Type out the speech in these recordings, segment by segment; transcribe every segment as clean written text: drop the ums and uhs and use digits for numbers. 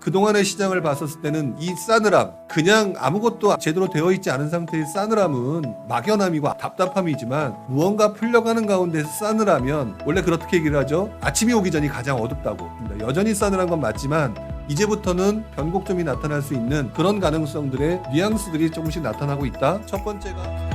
그동안의 시장을 봤었을 때는 이 싸늘함, 그냥 아무것도 제대로 되어 있지 않은 상태의 싸늘함은 막연함이고 답답함이지만 무언가 풀려가는 가운데서 싸늘하면 원래 그렇게 얘기를 하죠. 아침이 오기 전이 가장 어둡다고. 여전히 싸늘한 건 맞지만 이제부터는 변곡점이 나타날 수 있는 그런 가능성들의 뉘앙스들이 조금씩 나타나고 있다. 첫 번째가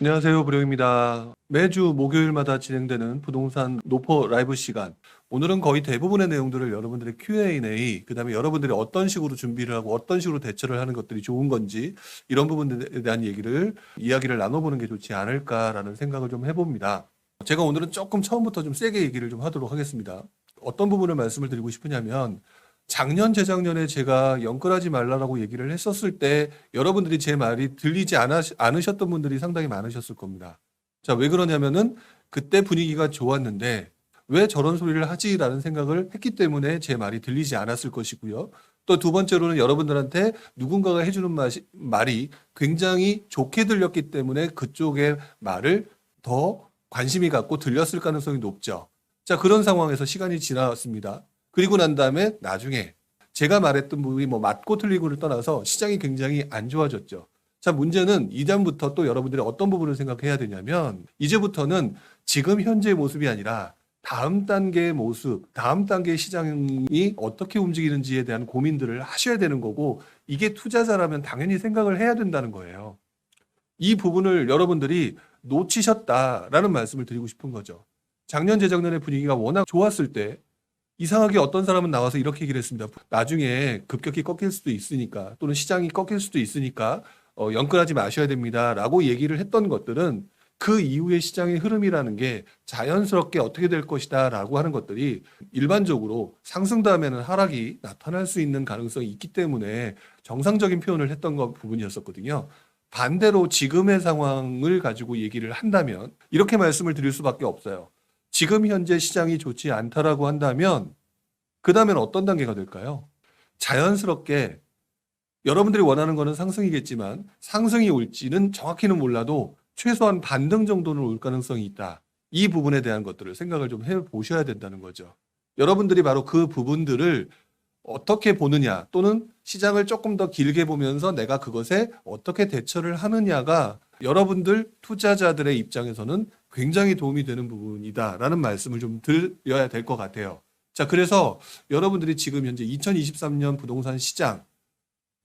안녕하세요, 부룡입니다. 매주 목요일마다 진행되는 부동산 노포 라이브 시간. 오늘은 거의 대부분의 내용들을 여러분들의 Q&A, 그다음에 여러분들이 어떤 식으로 준비를 하고 어떤 식으로 대처를 하는 것들이 좋은 건지 이런 부분에 대한 이야기를 나눠보는 게 좋지 않을까라는 생각을 좀 해봅니다. 제가 오늘은 조금 처음부터 좀 세게 얘기를 좀 하도록 하겠습니다. 어떤 부분을 말씀을 드리고 싶으냐면 작년, 재작년에 제가 연끌하지 말라라고 얘기를 했었을 때 여러분들이 제 말이 들리지 않으셨던 분들이 상당히 많으셨을 겁니다. 자, 왜 그러냐면은 그때 분위기가 좋았는데 왜 저런 소리를 하지라는 생각을 했기 때문에 제 말이 들리지 않았을 것이고요. 또 두 번째로는 여러분들한테 누군가가 해주는 말이 굉장히 좋게 들렸기 때문에 그쪽의 말을 더 관심이 갖고 들렸을 가능성이 높죠. 자, 그런 상황에서 시간이 지나왔습니다. 그리고 난 다음에 나중에 제가 말했던 부분이 맞고 틀리고를 떠나서 시장이 굉장히 안 좋아졌죠. 자, 문제는 이전부터 또 여러분들이 어떤 부분을 생각해야 되냐면 이제부터는 지금 현재의 모습이 아니라 다음 단계의 모습, 다음 단계의 시장이 어떻게 움직이는지에 대한 고민들을 하셔야 되는 거고 이게 투자자라면 당연히 생각을 해야 된다는 거예요. 이 부분을 여러분들이 놓치셨다라는 말씀을 드리고 싶은 거죠. 작년, 재작년의 분위기가 워낙 좋았을 때 이상하게 어떤 사람은 나와서 이렇게 얘기를 했습니다. 나중에 급격히 꺾일 수도 있으니까 또는 시장이 꺾일 수도 있으니까 연끌하지 마셔야 됩니다 라고 얘기를 했던 것들은 그 이후의 시장의 흐름이라는 게 자연스럽게 어떻게 될 것이다 라고 하는 것들이 일반적으로 상승 다음에는 하락이 나타날 수 있는 가능성이 있기 때문에 정상적인 표현을 했던 부분이었었거든요. 반대로 지금의 상황을 가지고 얘기를 한다면 이렇게 말씀을 드릴 수밖에 없어요. 지금 현재 시장이 좋지 않다라고 한다면 그 다음엔 어떤 단계가 될까요? 자연스럽게 여러분들이 원하는 거는 상승이겠지만 상승이 올지는 정확히는 몰라도 최소한 반등 정도는 올 가능성이 있다. 이 부분에 대한 것들을 생각을 좀 해보셔야 된다는 거죠. 여러분들이 바로 그 부분들을 어떻게 보느냐 또는 시장을 조금 더 길게 보면서 내가 그것에 어떻게 대처를 하느냐가 여러분들 투자자들의 입장에서는 굉장히 도움이 되는 부분이다라는 말씀을 좀 드려야 될 것 같아요. 자, 그래서 여러분들이 지금 현재 2023년 부동산 시장,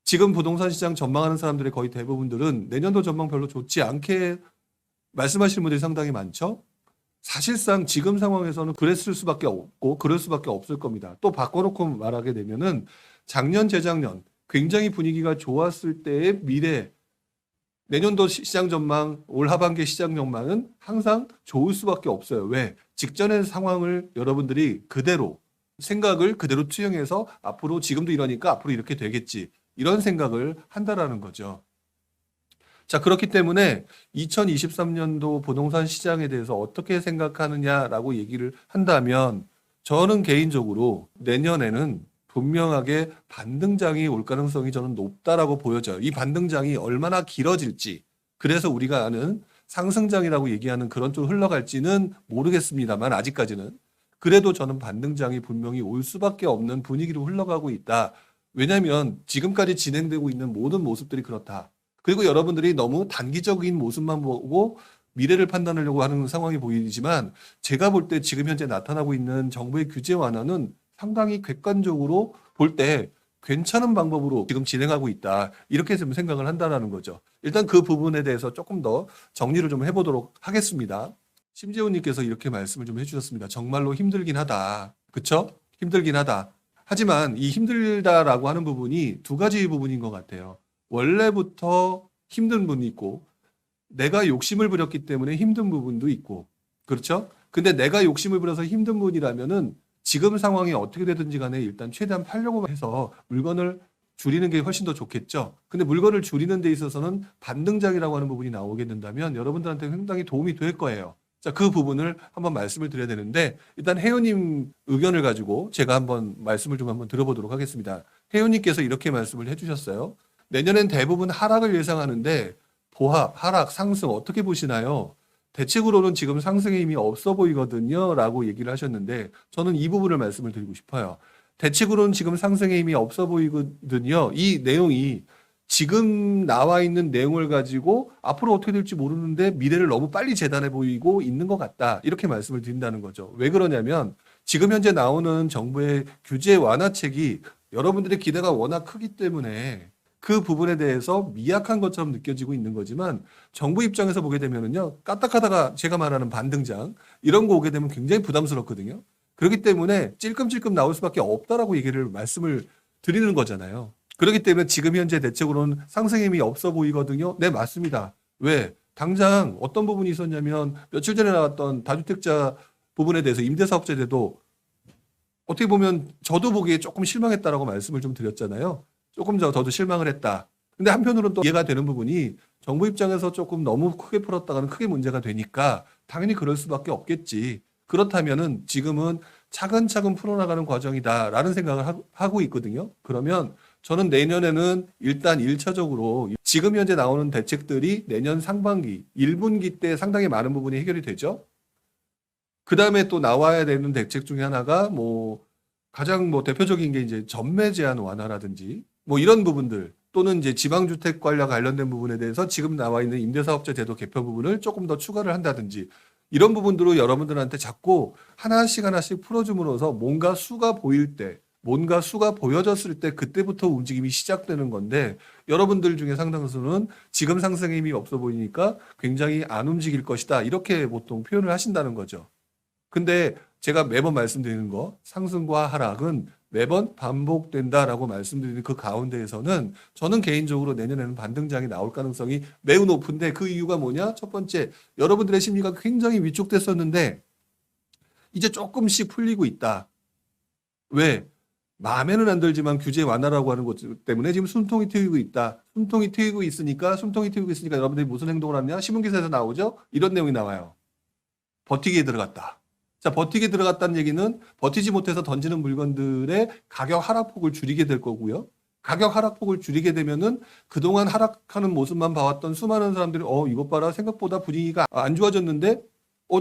지금 부동산 시장 전망하는 사람들의 거의 대부분들은 내년도 전망 별로 좋지 않게 말씀하시는 분들이 상당히 많죠. 사실상 지금 상황에서는 그랬을 수밖에 없고 그럴 수밖에 없을 겁니다. 또 바꿔놓고 말하게 되면은 작년, 재작년 굉장히 분위기가 좋았을 때의 미래, 내년도 시장 전망, 올 하반기 시장 전망은 항상 좋을 수밖에 없어요. 왜? 직전의 상황을 여러분들이 그대로 생각을 그대로 투영해서 앞으로 지금도 이러니까 앞으로 이렇게 되겠지. 이런 생각을 한다라는 거죠. 자, 그렇기 때문에 2023년도 부동산 시장에 대해서 어떻게 생각하느냐라고 얘기를 한다면 저는 개인적으로 내년에는 분명하게 반등장이 올 가능성이 저는 높다라고 보여져요. 이 반등장이 얼마나 길어질지, 그래서 우리가 아는 상승장이라고 얘기하는 그런 쪽으로 흘러갈지는 모르겠습니다만 아직까지는 그래도 저는 반등장이 분명히 올 수밖에 없는 분위기로 흘러가고 있다. 왜냐하면 지금까지 진행되고 있는 모든 모습들이 그렇다. 그리고 여러분들이 너무 단기적인 모습만 보고 미래를 판단하려고 하는 상황이 보이지만 제가 볼 때 지금 현재 나타나고 있는 정부의 규제 완화는 상당히 객관적으로 볼 때 괜찮은 방법으로 지금 진행하고 있다. 이렇게 좀 생각을 한다는 거죠. 일단 그 부분에 대해서 조금 더 정리를 좀 해보도록 하겠습니다. 심재훈님께서 이렇게 말씀을 좀 해주셨습니다. 정말로 힘들긴 하다. 그쵸? 힘들긴 하다. 하지만 이 힘들다라고 하는 부분이 두 가지 부분인 것 같아요. 원래부터 힘든 분이 있고 내가 욕심을 부렸기 때문에 힘든 부분도 있고 그렇죠? 근데 내가 욕심을 부려서 힘든 분이라면은 지금 상황이 어떻게 되든지 간에 일단 최대한 팔려고 해서 물건을 줄이는 게 훨씬 더 좋겠죠. 근데 물건을 줄이는 데 있어서는 반등장이라고 하는 부분이 나오게 된다면 여러분들한테 상당히 도움이 될 거예요. 자, 그 부분을 한번 말씀을 드려야 되는데 일단 혜연님 의견을 가지고 제가 한번 말씀을 좀 한번 들어보도록 하겠습니다. 혜연님께서 이렇게 말씀을 해주셨어요. 내년엔 대부분 하락을 예상하는데 보합, 하락, 상승 어떻게 보시나요? 대책으로는 지금 상승의 힘이 없어 보이거든요. 라고 얘기를 하셨는데 저는 이 부분을 말씀을 드리고 싶어요. 대책으로는 지금 상승의 힘이 없어 보이거든요. 이 내용이 지금 나와 있는 내용을 가지고 앞으로 어떻게 될지 모르는데 미래를 너무 빨리 재단해 보이고 있는 것 같다. 이렇게 말씀을 드린다는 거죠. 왜 그러냐면 지금 현재 나오는 정부의 규제 완화책이 여러분들의 기대가 워낙 크기 때문에 그 부분에 대해서 미약한 것처럼 느껴지고 있는 거지만 정부 입장에서 보게 되면은요, 까딱하다가 제가 말하는 반등장 이런 거 오게 되면 굉장히 부담스럽거든요. 그렇기 때문에 찔끔찔끔 나올 수밖에 없다라고 얘기를 말씀을 드리는 거잖아요. 그렇기 때문에 지금 현재 대책으로는 상승 힘이 없어 보이거든요. 네, 맞습니다. 왜? 당장 어떤 부분이 있었냐면 며칠 전에 나왔던 다주택자 부분에 대해서 임대사업자제도 어떻게 보면 저도 보기에 조금 실망했다라고 말씀을 좀 드렸잖아요. 조금 저도 실망을 했다. 근데 한편으로는 또 이해가 되는 부분이 정부 입장에서 조금 너무 크게 풀었다가는 크게 문제가 되니까 당연히 그럴 수밖에 없겠지. 그렇다면은 지금은 차근차근 풀어나가는 과정이다라는 생각을 하고 있거든요. 그러면 저는 내년에는 일단 1차적으로 지금 현재 나오는 대책들이 내년 상반기, 1분기 때 상당히 많은 부분이 해결이 되죠. 그 다음에 또 나와야 되는 대책 중에 하나가 가장 대표적인 게 이제 전매 제한 완화라든지 이런 부분들 또는 이제 지방주택 관련된 부분에 대해서 지금 나와 있는 임대사업자 제도 개편 부분을 조금 더 추가를 한다든지 이런 부분들로 여러분들한테 자꾸 하나씩 풀어줌으로써 뭔가 수가 보일 때 뭔가 수가 보여졌을 때 그때부터 움직임이 시작되는 건데 여러분들 중에 상당수는 지금 상승의 힘이 없어 보이니까 굉장히 안 움직일 것이다 이렇게 보통 표현을 하신다는 거죠. 근데 제가 매번 말씀드리는 거 상승과 하락은 매번 반복된다라고 말씀드리는 그 가운데에서는 저는 개인적으로 내년에는 반등장이 나올 가능성이 매우 높은데 그 이유가 뭐냐? 첫 번째, 여러분들의 심리가 굉장히 위축됐었는데 이제 조금씩 풀리고 있다. 왜? 마음에는 안 들지만 규제 완화라고 하는 것 때문에 지금 숨통이 트이고 있다. 숨통이 트이고 있으니까 여러분들이 무슨 행동을 하느냐? 신문기사에서 나오죠? 이런 내용이 나와요. 버티기에 들어갔다. 자, 버티기에 들어갔다는 얘기는 버티지 못해서 던지는 물건들의 가격 하락폭을 줄이게 될 거고요. 가격 하락폭을 줄이게 되면은 그동안 하락하는 모습만 봐왔던 수많은 사람들이 이것 봐라 생각보다 분위기가 안 좋아졌는데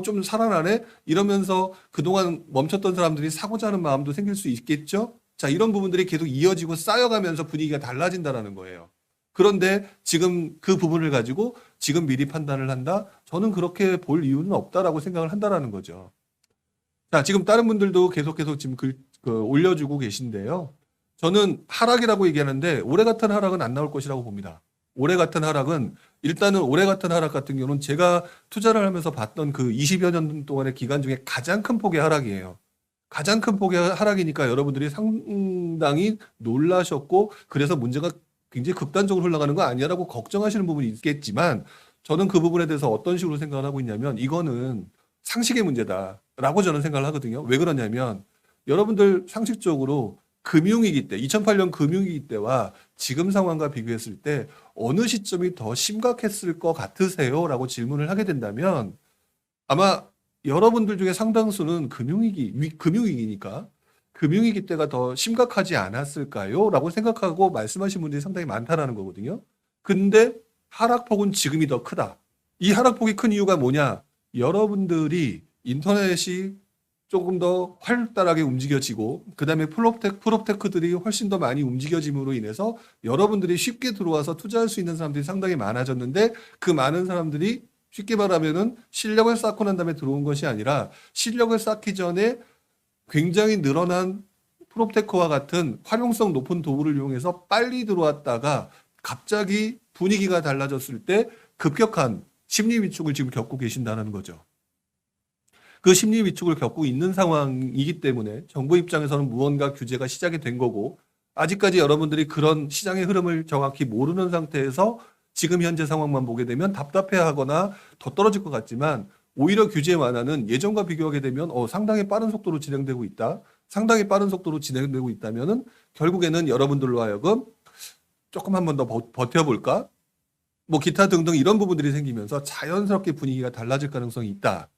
좀 살아나네 이러면서 그동안 멈췄던 사람들이 사고자 하는 마음도 생길 수 있겠죠. 자, 이런 부분들이 계속 이어지고 쌓여가면서 분위기가 달라진다라는 거예요. 그런데 지금 그 부분을 가지고 지금 미리 판단을 한다? 저는 그렇게 볼 이유는 없다라고 생각을 한다라는 거죠. 자, 지금 다른 분들도 계속 지금 올려주고 계신데요. 저는 하락이라고 얘기하는데 올해 같은 하락은 안 나올 것이라고 봅니다. 올해 같은 하락은 일단은 올해 같은 하락 같은 경우는 제가 투자를 하면서 봤던 그 20여 년 동안의 기간 중에 가장 큰 폭의 하락이에요. 가장 큰 폭의 하락이니까 여러분들이 상당히 놀라셨고 그래서 문제가 굉장히 극단적으로 흘러가는 거 아니야라고 걱정하시는 부분이 있겠지만 저는 그 부분에 대해서 어떤 식으로 생각을 하고 있냐면 이거는 상식의 문제다라고 저는 생각을 하거든요. 왜 그러냐면 여러분들 상식적으로 금융위기 때 2008년 금융위기 때와 지금 상황과 비교했을 때 어느 시점이 더 심각했을 것 같으세요? 라고 질문을 하게 된다면 아마 여러분들 중에 상당수는 금융위기니까 금융위기 때가 더 심각하지 않았을까요? 라고 생각하고 말씀하신 분들이 상당히 많다라는 거거든요. 근데 하락폭은 지금이 더 크다. 이 하락폭이 큰 이유가 뭐냐? 여러분들이 인터넷이 조금 더 활달하게 움직여지고 그다음에 프롭테크들이 훨씬 더 많이 움직여짐으로 인해서 여러분들이 쉽게 들어와서 투자할 수 있는 사람들이 상당히 많아졌는데 그 많은 사람들이 쉽게 말하면은 실력을 쌓고 난 다음에 들어온 것이 아니라 실력을 쌓기 전에 굉장히 늘어난 프롭테크와 같은 활용성 높은 도구를 이용해서 빨리 들어왔다가 갑자기 분위기가 달라졌을 때 급격한 심리 위축을 지금 겪고 계신다는 거죠. 그 심리 위축을 겪고 있는 상황이기 때문에 정부 입장에서는 무언가 규제가 시작이 된 거고 아직까지 여러분들이 그런 시장의 흐름을 정확히 모르는 상태에서 지금 현재 상황만 보게 되면 답답해하거나 더 떨어질 것 같지만 오히려 규제 완화는 예전과 비교하게 되면 상당히 빠른 속도로 진행되고 있다. 상당히 빠른 속도로 진행되고 있다면은 결국에는 여러분들로 하여금 조금 한 번 더 버텨볼까? 기타 등등 이런 부분들이 생기면서 자연스럽게 분위기가 달라질 가능성이 있다.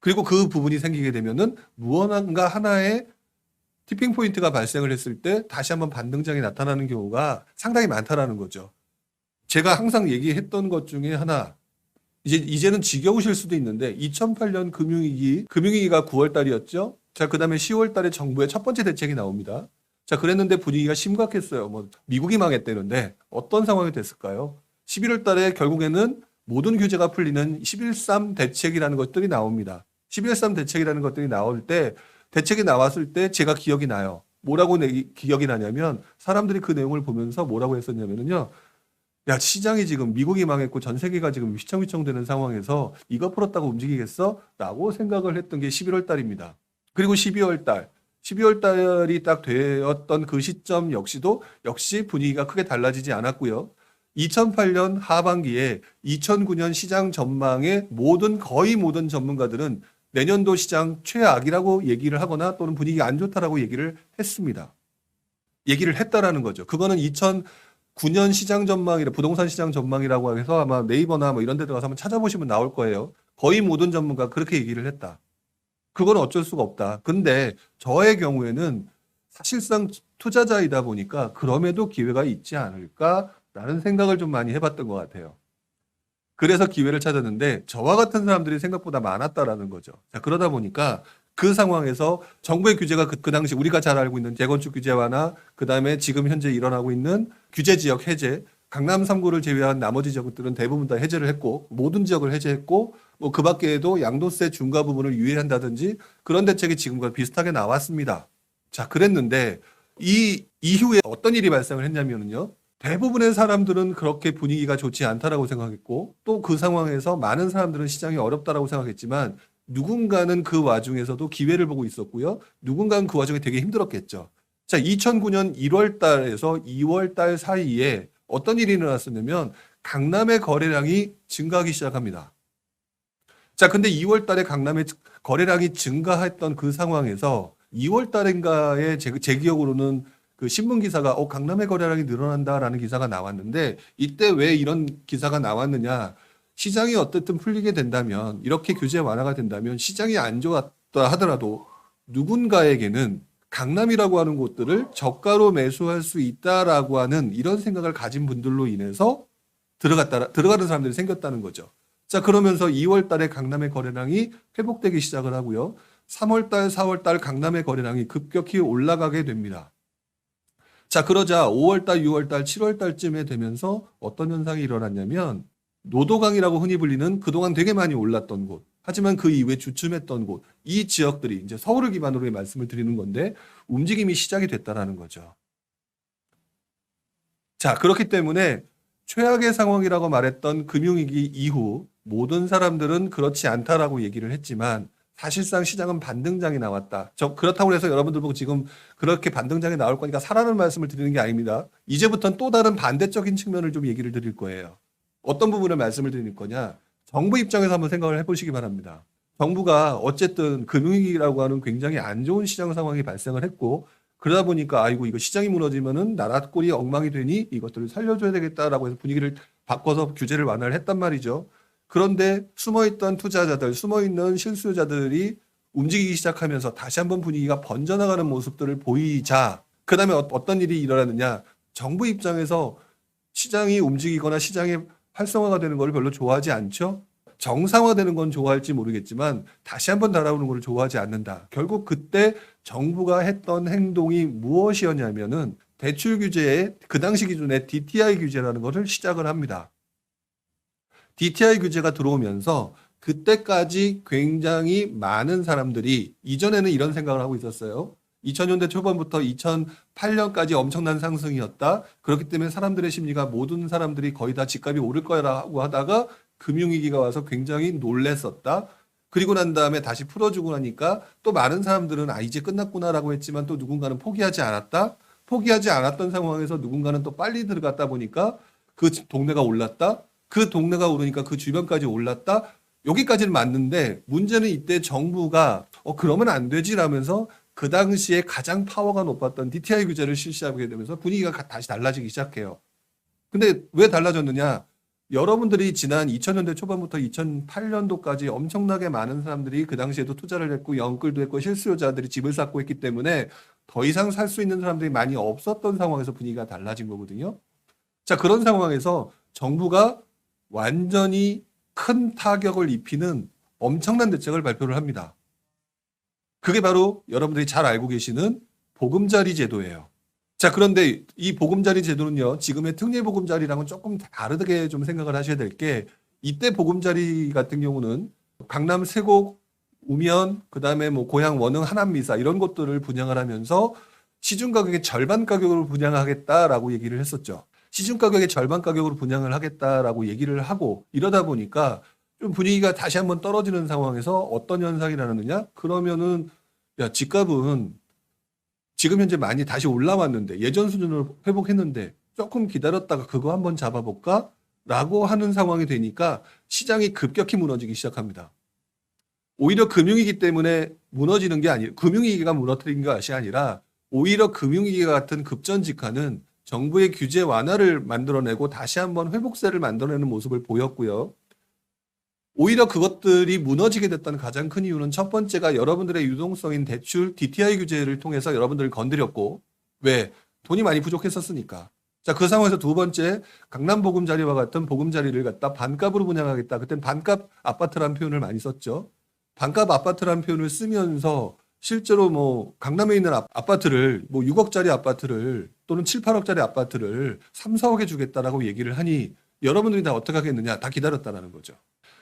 그리고 그 부분이 생기게 되면은 무언가 하나의 티핑 포인트가 발생을 했을 때 다시 한번 반등장이 나타나는 경우가 상당히 많다라는 거죠. 제가 항상 얘기했던 것 중에 하나, 이제는 지겨우실 수도 있는데 2008년 금융위기가 9월 달이었죠. 자, 그다음에 10월 달에 정부의 첫 번째 대책이 나옵니다. 자, 그랬는데 분위기가 심각했어요. 뭐 미국이 망했다는데 어떤 상황이 됐을까요? 11월 달에 결국에는 모든 규제가 풀리는 11.3 대책이라는 것들이 나옵니다. 11.3 대책이라는 것들이 나올 때 대책이 나왔을 때 제가 기억이 나요. 뭐라고 기억이 나냐면 사람들이 그 내용을 보면서 뭐라고 했었냐면요. 야, 시장이 지금 미국이 망했고 전 세계가 지금 휘청휘청 되는 상황에서 이거 풀었다고 움직이겠어? 라고 생각을 했던 게 11월 달입니다. 그리고 12월 달이 딱 되었던 그 시점 역시 분위기가 크게 달라지지 않았고요. 2008년 하반기에 2009년 시장 전망의 거의 모든 전문가들은 내년도 시장 최악이라고 얘기를 하거나 또는 분위기가 안 좋다라고 얘기를 했습니다. 얘기를 했다라는 거죠. 그거는 2009년 시장 전망이라 부동산 시장 전망이라고 해서 아마 네이버나 뭐 이런 데 들어가서 한번 찾아보시면 나올 거예요. 거의 모든 전문가가 그렇게 얘기를 했다. 그건 어쩔 수가 없다. 근데 저의 경우에는 사실상 투자자이다 보니까 그럼에도 기회가 있지 않을까라는 생각을 좀 많이 해봤던 것 같아요. 그래서 기회를 찾았는데 저와 같은 사람들이 생각보다 많았다라는 거죠. 자, 그러다 보니까 그 상황에서 정부의 규제가 그 당시 우리가 잘 알고 있는 재건축 규제 완화, 그다음에 지금 현재 일어나고 있는 규제 지역 해제, 강남 3구를 제외한 나머지 지역들은 대부분 다 해제를 했고 모든 지역을 해제했고 뭐 그 밖에도 양도세 중과 부분을 유예한다든지 그런 대책이 지금과 비슷하게 나왔습니다. 자, 그랬는데 이 이후에 어떤 일이 발생을 했냐면요. 대부분의 사람들은 그렇게 분위기가 좋지 않다라고 생각했고 또 그 상황에서 많은 사람들은 시장이 어렵다라고 생각했지만 누군가는 그 와중에서도 기회를 보고 있었고요. 누군가는 그 와중에 되게 힘들었겠죠. 자, 2009년 1월 달에서 2월 달 사이에 어떤 일이 일어났었냐면 강남의 거래량이 증가하기 시작합니다. 자, 근데 2월 달에 강남의 거래량이 증가했던 그 상황에서 2월 달인가에 제 기억으로는 그 신문 기사가 강남의 거래량이 늘어난다라는 기사가 나왔는데 이때 왜 이런 기사가 나왔느냐? 시장이 어쨌든 풀리게 된다면 이렇게 규제 완화가 된다면 시장이 안 좋았다 하더라도 누군가에게는 강남이라고 하는 곳들을 저가로 매수할 수 있다라고 하는 이런 생각을 가진 분들로 인해서 들어가는 사람들이 생겼다는 거죠. 자, 그러면서 2월 달에 강남의 거래량이 회복되기 시작을 하고요. 3월 달, 4월 달 강남의 거래량이 급격히 올라가게 됩니다. 자, 그러자 5월 달, 6월 달, 7월 달쯤에 되면서 어떤 현상이 일어났냐면 노도강이라고 흔히 불리는 그동안 되게 많이 올랐던 곳, 하지만 그 이후에 주춤했던 곳, 이 지역들이 이제 서울을 기반으로 말씀을 드리는 건데 움직임이 시작이 됐다라는 거죠. 자, 그렇기 때문에 최악의 상황이라고 말했던 금융위기 이후 모든 사람들은 그렇지 않다라고 얘기를 했지만 사실상 시장은 반등장이 나왔다. 그렇다고 해서 여러분들 보고 지금 그렇게 반등장이 나올 거니까 사라는 말씀을 드리는 게 아닙니다. 이제부터는 또 다른 반대적인 측면을 좀 얘기를 드릴 거예요. 어떤 부분을 말씀을 드릴 거냐. 정부 입장에서 한번 생각을 해보시기 바랍니다. 정부가 어쨌든 금융위기라고 하는 굉장히 안 좋은 시장 상황이 발생을 했고 그러다 보니까 아이고 이거 시장이 무너지면은 나라 꼴이 엉망이 되니 이것들을 살려줘야 되겠다라고 해서 분위기를 바꿔서 규제를 완화를 했단 말이죠. 그런데 숨어있던 투자자들, 숨어있는 실수요자들이 움직이기 시작하면서 다시 한번 분위기가 번져나가는 모습들을 보이자 그 다음에 어떤 일이 일어나느냐. 정부 입장에서 시장이 움직이거나 시장이 활성화가 되는 걸 별로 좋아하지 않죠. 정상화되는 건 좋아할지 모르겠지만 다시 한번 달아오는 걸 좋아하지 않는다. 결국 그때 정부가 했던 행동이 무엇이었냐면은 대출 규제의 그 당시 기준의 DTI 규제라는 것을 시작을 합니다. DTI 규제가 들어오면서 그때까지 굉장히 많은 사람들이 이전에는 이런 생각을 하고 있었어요. 2000년대 초반부터 2008년까지 엄청난 상승이었다. 그렇기 때문에 사람들의 심리가 모든 사람들이 거의 다 집값이 오를 거라고 하다가 금융위기가 와서 굉장히 놀랬었다. 그리고 난 다음에 다시 풀어주고 나니까 또 많은 사람들은 이제 끝났구나라고 했지만 또 누군가는 포기하지 않았다. 포기하지 않았던 상황에서 누군가는 또 빨리 들어갔다 보니까 그 동네가 올랐다. 그 동네가 오르니까 그 주변까지 올랐다. 여기까지는 맞는데 문제는 이때 정부가 그러면 안 되지라면서 그 당시에 가장 파워가 높았던 DTI 규제를 실시하게 되면서 분위기가 다시 달라지기 시작해요. 근데 왜 달라졌느냐? 여러분들이 지난 2000년대 초반부터 2008년도까지 엄청나게 많은 사람들이 그 당시에도 투자를 했고 영끌도 했고 실수요자들이 집을 샀고 했기 때문에 더 이상 살 수 있는 사람들이 많이 없었던 상황에서 분위기가 달라진 거거든요. 자, 그런 상황에서 정부가 완전히 큰 타격을 입히는 엄청난 대책을 발표를 합니다. 그게 바로 여러분들이 잘 알고 계시는 보금자리 제도예요. 자, 그런데 이 보금자리 제도는요, 지금의 특례보금자리랑은 조금 다르게 좀 생각을 하셔야 될 게, 이때 보금자리 같은 경우는 강남 세곡, 우면, 그 다음에 뭐 고향 원흥 하남미사 이런 것들을 분양을 하면서 시중 가격의 절반 가격으로 분양하겠다라고 얘기를 했었죠. 시중 가격의 절반 가격으로 분양을 하겠다라고 얘기를 하고 이러다 보니까 좀 분위기가 다시 한번 떨어지는 상황에서 어떤 현상이 나느냐? 그러면은 야, 집값은 지금 현재 많이 다시 올라왔는데 예전 수준으로 회복했는데 조금 기다렸다가 그거 한번 잡아볼까? 라고 하는 상황이 되니까 시장이 급격히 무너지기 시작합니다. 오히려 금융위기 때문에 무너지는 게 아니라 금융위기가 무너뜨린 것이 아니라 오히려 금융위기 같은 급전직하는 정부의 규제 완화를 만들어내고 다시 한번 회복세를 만들어내는 모습을 보였고요. 오히려 그것들이 무너지게 됐다는 가장 큰 이유는 첫 번째가 여러분들의 유동성인 대출 DTI 규제를 통해서 여러분들을 건드렸고, 왜? 돈이 많이 부족했었으니까. 자, 그 상황에서 두 번째, 강남 보금자리와 같은 보금자리를 갖다 반값으로 분양하겠다. 그땐 반값 아파트라는 표현을 많이 썼죠. 반값 아파트라는 표현을 쓰면서 실제로 뭐 강남에 있는 아파트를 뭐 6억짜리 아파트를 또는 7, 8억짜리 아파트를 3, 4억에 주겠다라고 얘기를 하니 여러분들이 다 어떻게 하겠느냐? 다 기다렸다라는 거죠.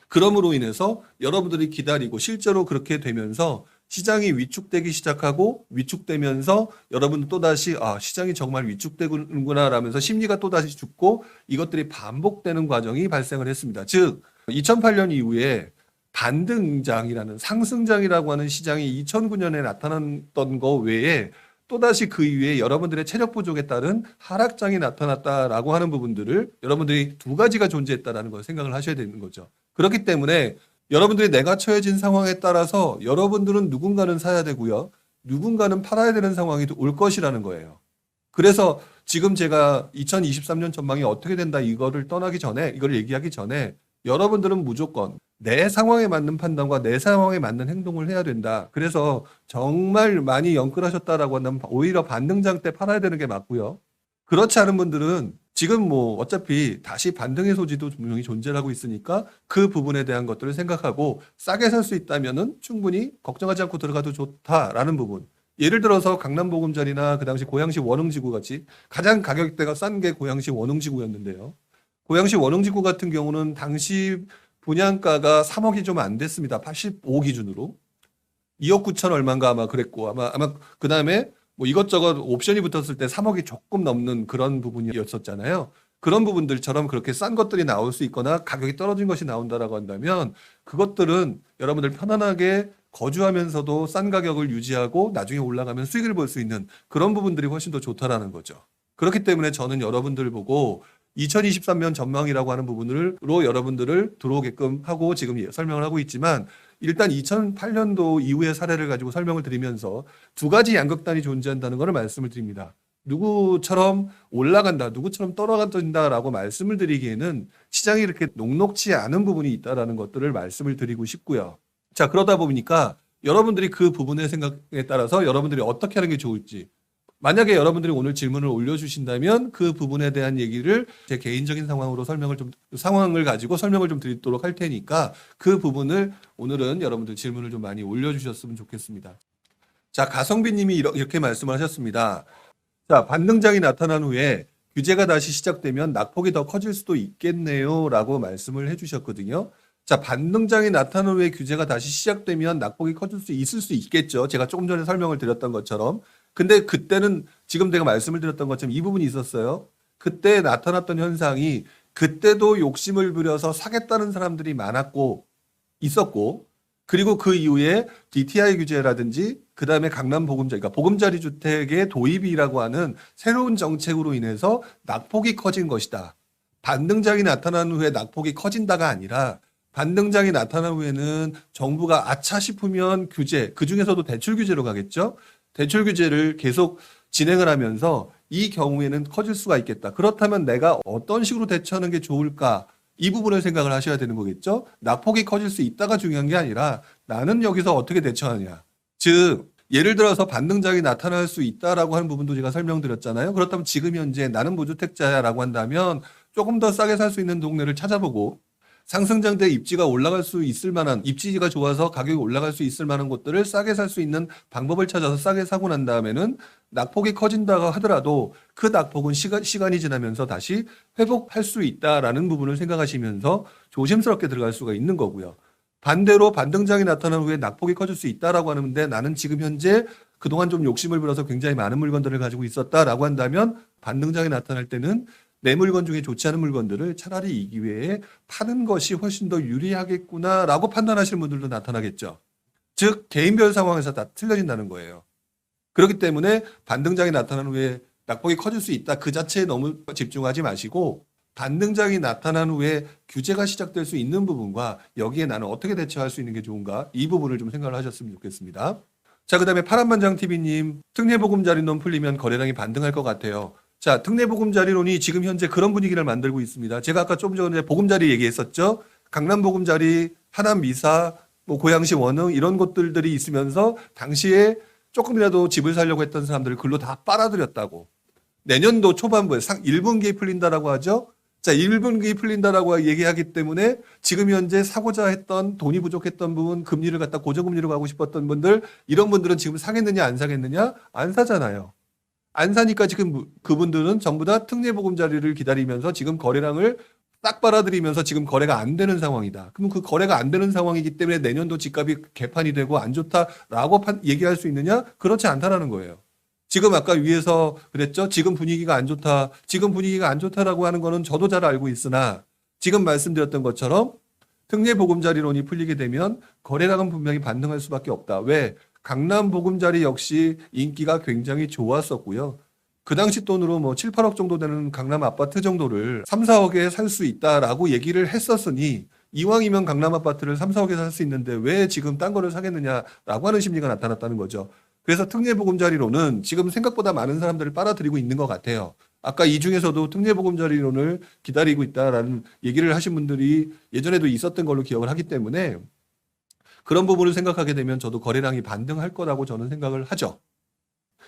그럼으로 인해서 여러분들이 기다리고 실제로 그렇게 되면서 시장이 위축되기 시작하고 위축되면서 여러분들 또다시 시장이 정말 위축되는구나 라면서 심리가 또다시 죽고 이것들이 반복되는 과정이 발생을 했습니다. 즉 2008년 이후에 반등장이라는 상승장이라고 하는 시장이 2009년에 나타났던 거 외에 또다시 그 이후에 여러분들의 체력 부족에 따른 하락장이 나타났다라고 하는 부분들을 여러분들이 두 가지가 존재했다라는 걸 생각을 하셔야 되는 거죠. 그렇기 때문에 여러분들이 내가 처해진 상황에 따라서 여러분들은 누군가는 사야 되고요. 누군가는 팔아야 되는 상황이 올 것이라는 거예요. 그래서 지금 제가 2023년 전망이 어떻게 된다 이거를 떠나기 전에 이걸 얘기하기 전에 여러분들은 무조건 내 상황에 맞는 판단과 내 상황에 맞는 행동을 해야 된다. 그래서 정말 많이 영끌하셨다라고 한다면 오히려 반등장 때 팔아야 되는 게 맞고요. 그렇지 않은 분들은 지금 뭐 어차피 다시 반등의 소지도 분명히 존재하고 있으니까 그 부분에 대한 것들을 생각하고 싸게 살 수 있다면은 충분히 걱정하지 않고 들어가도 좋다라는 부분. 예를 들어서 강남보금자리나 그 당시 고양시 원흥지구 같이 가장 가격대가 싼 게 고양시 원흥지구였는데요. 고양시 원흥지구 같은 경우는 당시 분양가가 3억이 좀 안 됐습니다. 85 기준으로. 2억 9천 얼마인가 아마 그랬고 아마 그 다음에 뭐 이것저것 옵션이 붙었을 때 3억이 조금 넘는 그런 부분이었었잖아요. 그런 부분들처럼 그렇게 싼 것들이 나올 수 있거나 가격이 떨어진 것이 나온다라고 한다면 그것들은 여러분들 편안하게 거주하면서도 싼 가격을 유지하고 나중에 올라가면 수익을 볼 수 있는 그런 부분들이 훨씬 더 좋다라는 거죠. 그렇기 때문에 저는 여러분들 보고 2023년 전망이라고 하는 부분으로 여러분들을 들어오게끔 하고 지금 설명을 하고 있지만 일단 2008년도 이후의 사례를 가지고 설명을 드리면서 두 가지 양극단이 존재한다는 것을 말씀을 드립니다. 누구처럼 올라간다, 누구처럼 떨어진다라고 말씀을 드리기에는 시장이 이렇게 녹록치 않은 부분이 있다라는 것들을 말씀을 드리고 싶고요. 자, 그러다 보니까 여러분들이 그 부분의 생각에 따라서 여러분들이 어떻게 하는 게 좋을지 만약에 여러분들이 오늘 질문을 올려주신다면 그 부분에 대한 얘기를 제 개인적인 상황을 가지고 설명을 좀 드리도록 할 테니까 그 부분을 오늘은 여러분들 질문을 좀 많이 올려주셨으면 좋겠습니다. 자, 가성비 님이 이렇게 말씀을 하셨습니다. 자, 반등장이 나타난 후에 규제가 다시 시작되면 낙폭이 더 커질 수도 있겠네요 라고 말씀을 해주셨거든요. 자, 반등장이 나타난 후에 규제가 다시 시작되면 낙폭이 커질 수 있을 수 있겠죠. 제가 조금 전에 설명을 드렸던 것처럼. 근데 그때는 지금 제가 말씀을 드렸던 것처럼 이 부분이 있었어요. 그때 나타났던 현상이 그때도 욕심을 부려서 사겠다는 사람들이 있었고 그리고 그 이후에 DTI 규제라든지 그 다음에 강남 보금자리, 그러니까 보금자리 주택의 도입이라고 하는 새로운 정책으로 인해서 낙폭이 커진 것이다. 반등장이 나타난 후에 낙폭이 커진다가 아니라 반등장이 나타난 후에는 정부가 아차 싶으면 규제, 그중에서도 대출 규제로 가겠죠. 대출 규제를 계속 진행을 하면서 이 경우에는 커질 수가 있겠다. 그렇다면 내가 어떤 식으로 대처하는 게 좋을까? 이 부분을 생각을 하셔야 되는 거겠죠. 낙폭이 커질 수 있다가 중요한 게 아니라 나는 여기서 어떻게 대처하느냐. 즉 예를 들어서 반등장이 나타날 수 있다라고 하는 부분도 제가 설명드렸잖아요. 그렇다면 지금 현재 나는 무주택자야라고 한다면 조금 더 싸게 살 수 있는 동네를 찾아보고 상승장대 입지가 올라갈 수 있을 만한, 입지가 좋아서 가격이 올라갈 수 있을 만한 곳들을 싸게 살 수 있는 방법을 찾아서 싸게 사고 난 다음에는 낙폭이 커진다고 하더라도 그 낙폭은 시간이 지나면서 다시 회복할 수 있다라는 부분을 생각하시면서 조심스럽게 들어갈 수가 있는 거고요. 반대로 반등장이 나타난 후에 낙폭이 커질 수 있다라고 하는데 나는 지금 현재 그동안 좀 욕심을 부려서 굉장히 많은 물건들을 가지고 있었다라고 한다면 반등장이 나타날 때는 내 물건 중에 좋지 않은 물건들을 차라리 이 기회에 파는 것이 훨씬 더 유리하겠구나라고 판단하시는 분들도 나타나겠죠. 즉 개인별 상황에서 다 틀려진다는 거예요. 그렇기 때문에 반등장이 나타난 후에 낙폭이 커질 수 있다. 그 자체에 너무 집중하지 마시고 반등장이 나타난 후에 규제가 시작될 수 있는 부분과 여기에 나는 어떻게 대처할 수 있는 게 좋은가 이 부분을 좀 생각을 하셨으면 좋겠습니다. 자, 그다음에 파란만장TV님 특례보금자리론 풀리면 거래량이 반등할 것 같아요. 자, 특례보금자리론이 지금 현재 그런 분위기를 만들고 있습니다. 제가 아까 좀 전에 보금자리 얘기했었죠. 강남보금자리, 하남미사, 뭐 고양시 원흥 이런 곳들이 있으면서 당시에 조금이라도 집을 사려고 했던 사람들을 글로 다 빨아들였다고. 내년도 초반부에 1분기에 풀린다라고 하죠. 자, 1분기 풀린다라고 얘기하기 때문에 지금 현재 사고자 했던 돈이 부족했던 부분, 금리를 갖다 고정금리로 가고 싶었던 분들, 이런 분들은 지금 사겠느냐 안 사겠느냐? 안 사잖아요. 안 사니까 지금 그분들은 전부 다 특례보금자리를 기다리면서 지금 거래량을 딱 빨아들이면서 지금 거래가 안 되는 상황이다. 그럼 그 거래가 안 되는 상황이기 때문에 내년도 집값이 개판이 되고 안 좋다라고 얘기할 수 있느냐? 그렇지 않다라는 거예요. 지금 아까 위에서 그랬죠? 지금 분위기가 안 좋다. 지금 분위기가 안 좋다라고 하는 거는 저도 잘 알고 있으나 지금 말씀드렸던 것처럼 특례보금자리론이 풀리게 되면 거래량은 분명히 반등할 수밖에 없다. 왜? 강남보금자리 역시 인기가 굉장히 좋았었고요. 그 당시 돈으로 뭐 7, 8억 정도 되는 강남 아파트 정도를 3, 4억에 살 수 있다라고 얘기를 했었으니 이왕이면 강남 아파트를 3, 4억에 살 수 있는데 왜 지금 딴 거를 사겠느냐라고 하는 심리가 나타났다는 거죠. 그래서 특례보금자리론은 지금 생각보다 많은 사람들을 빨아들이고 있는 것 같아요. 아까 이 중에서도 특례보금자리론을 기다리고 있다라는 얘기를 하신 분들이 예전에도 있었던 걸로 기억을 하기 때문에 그런 부분을 생각하게 되면 저도 거래량이 반등할 거라고 저는 생각을 하죠.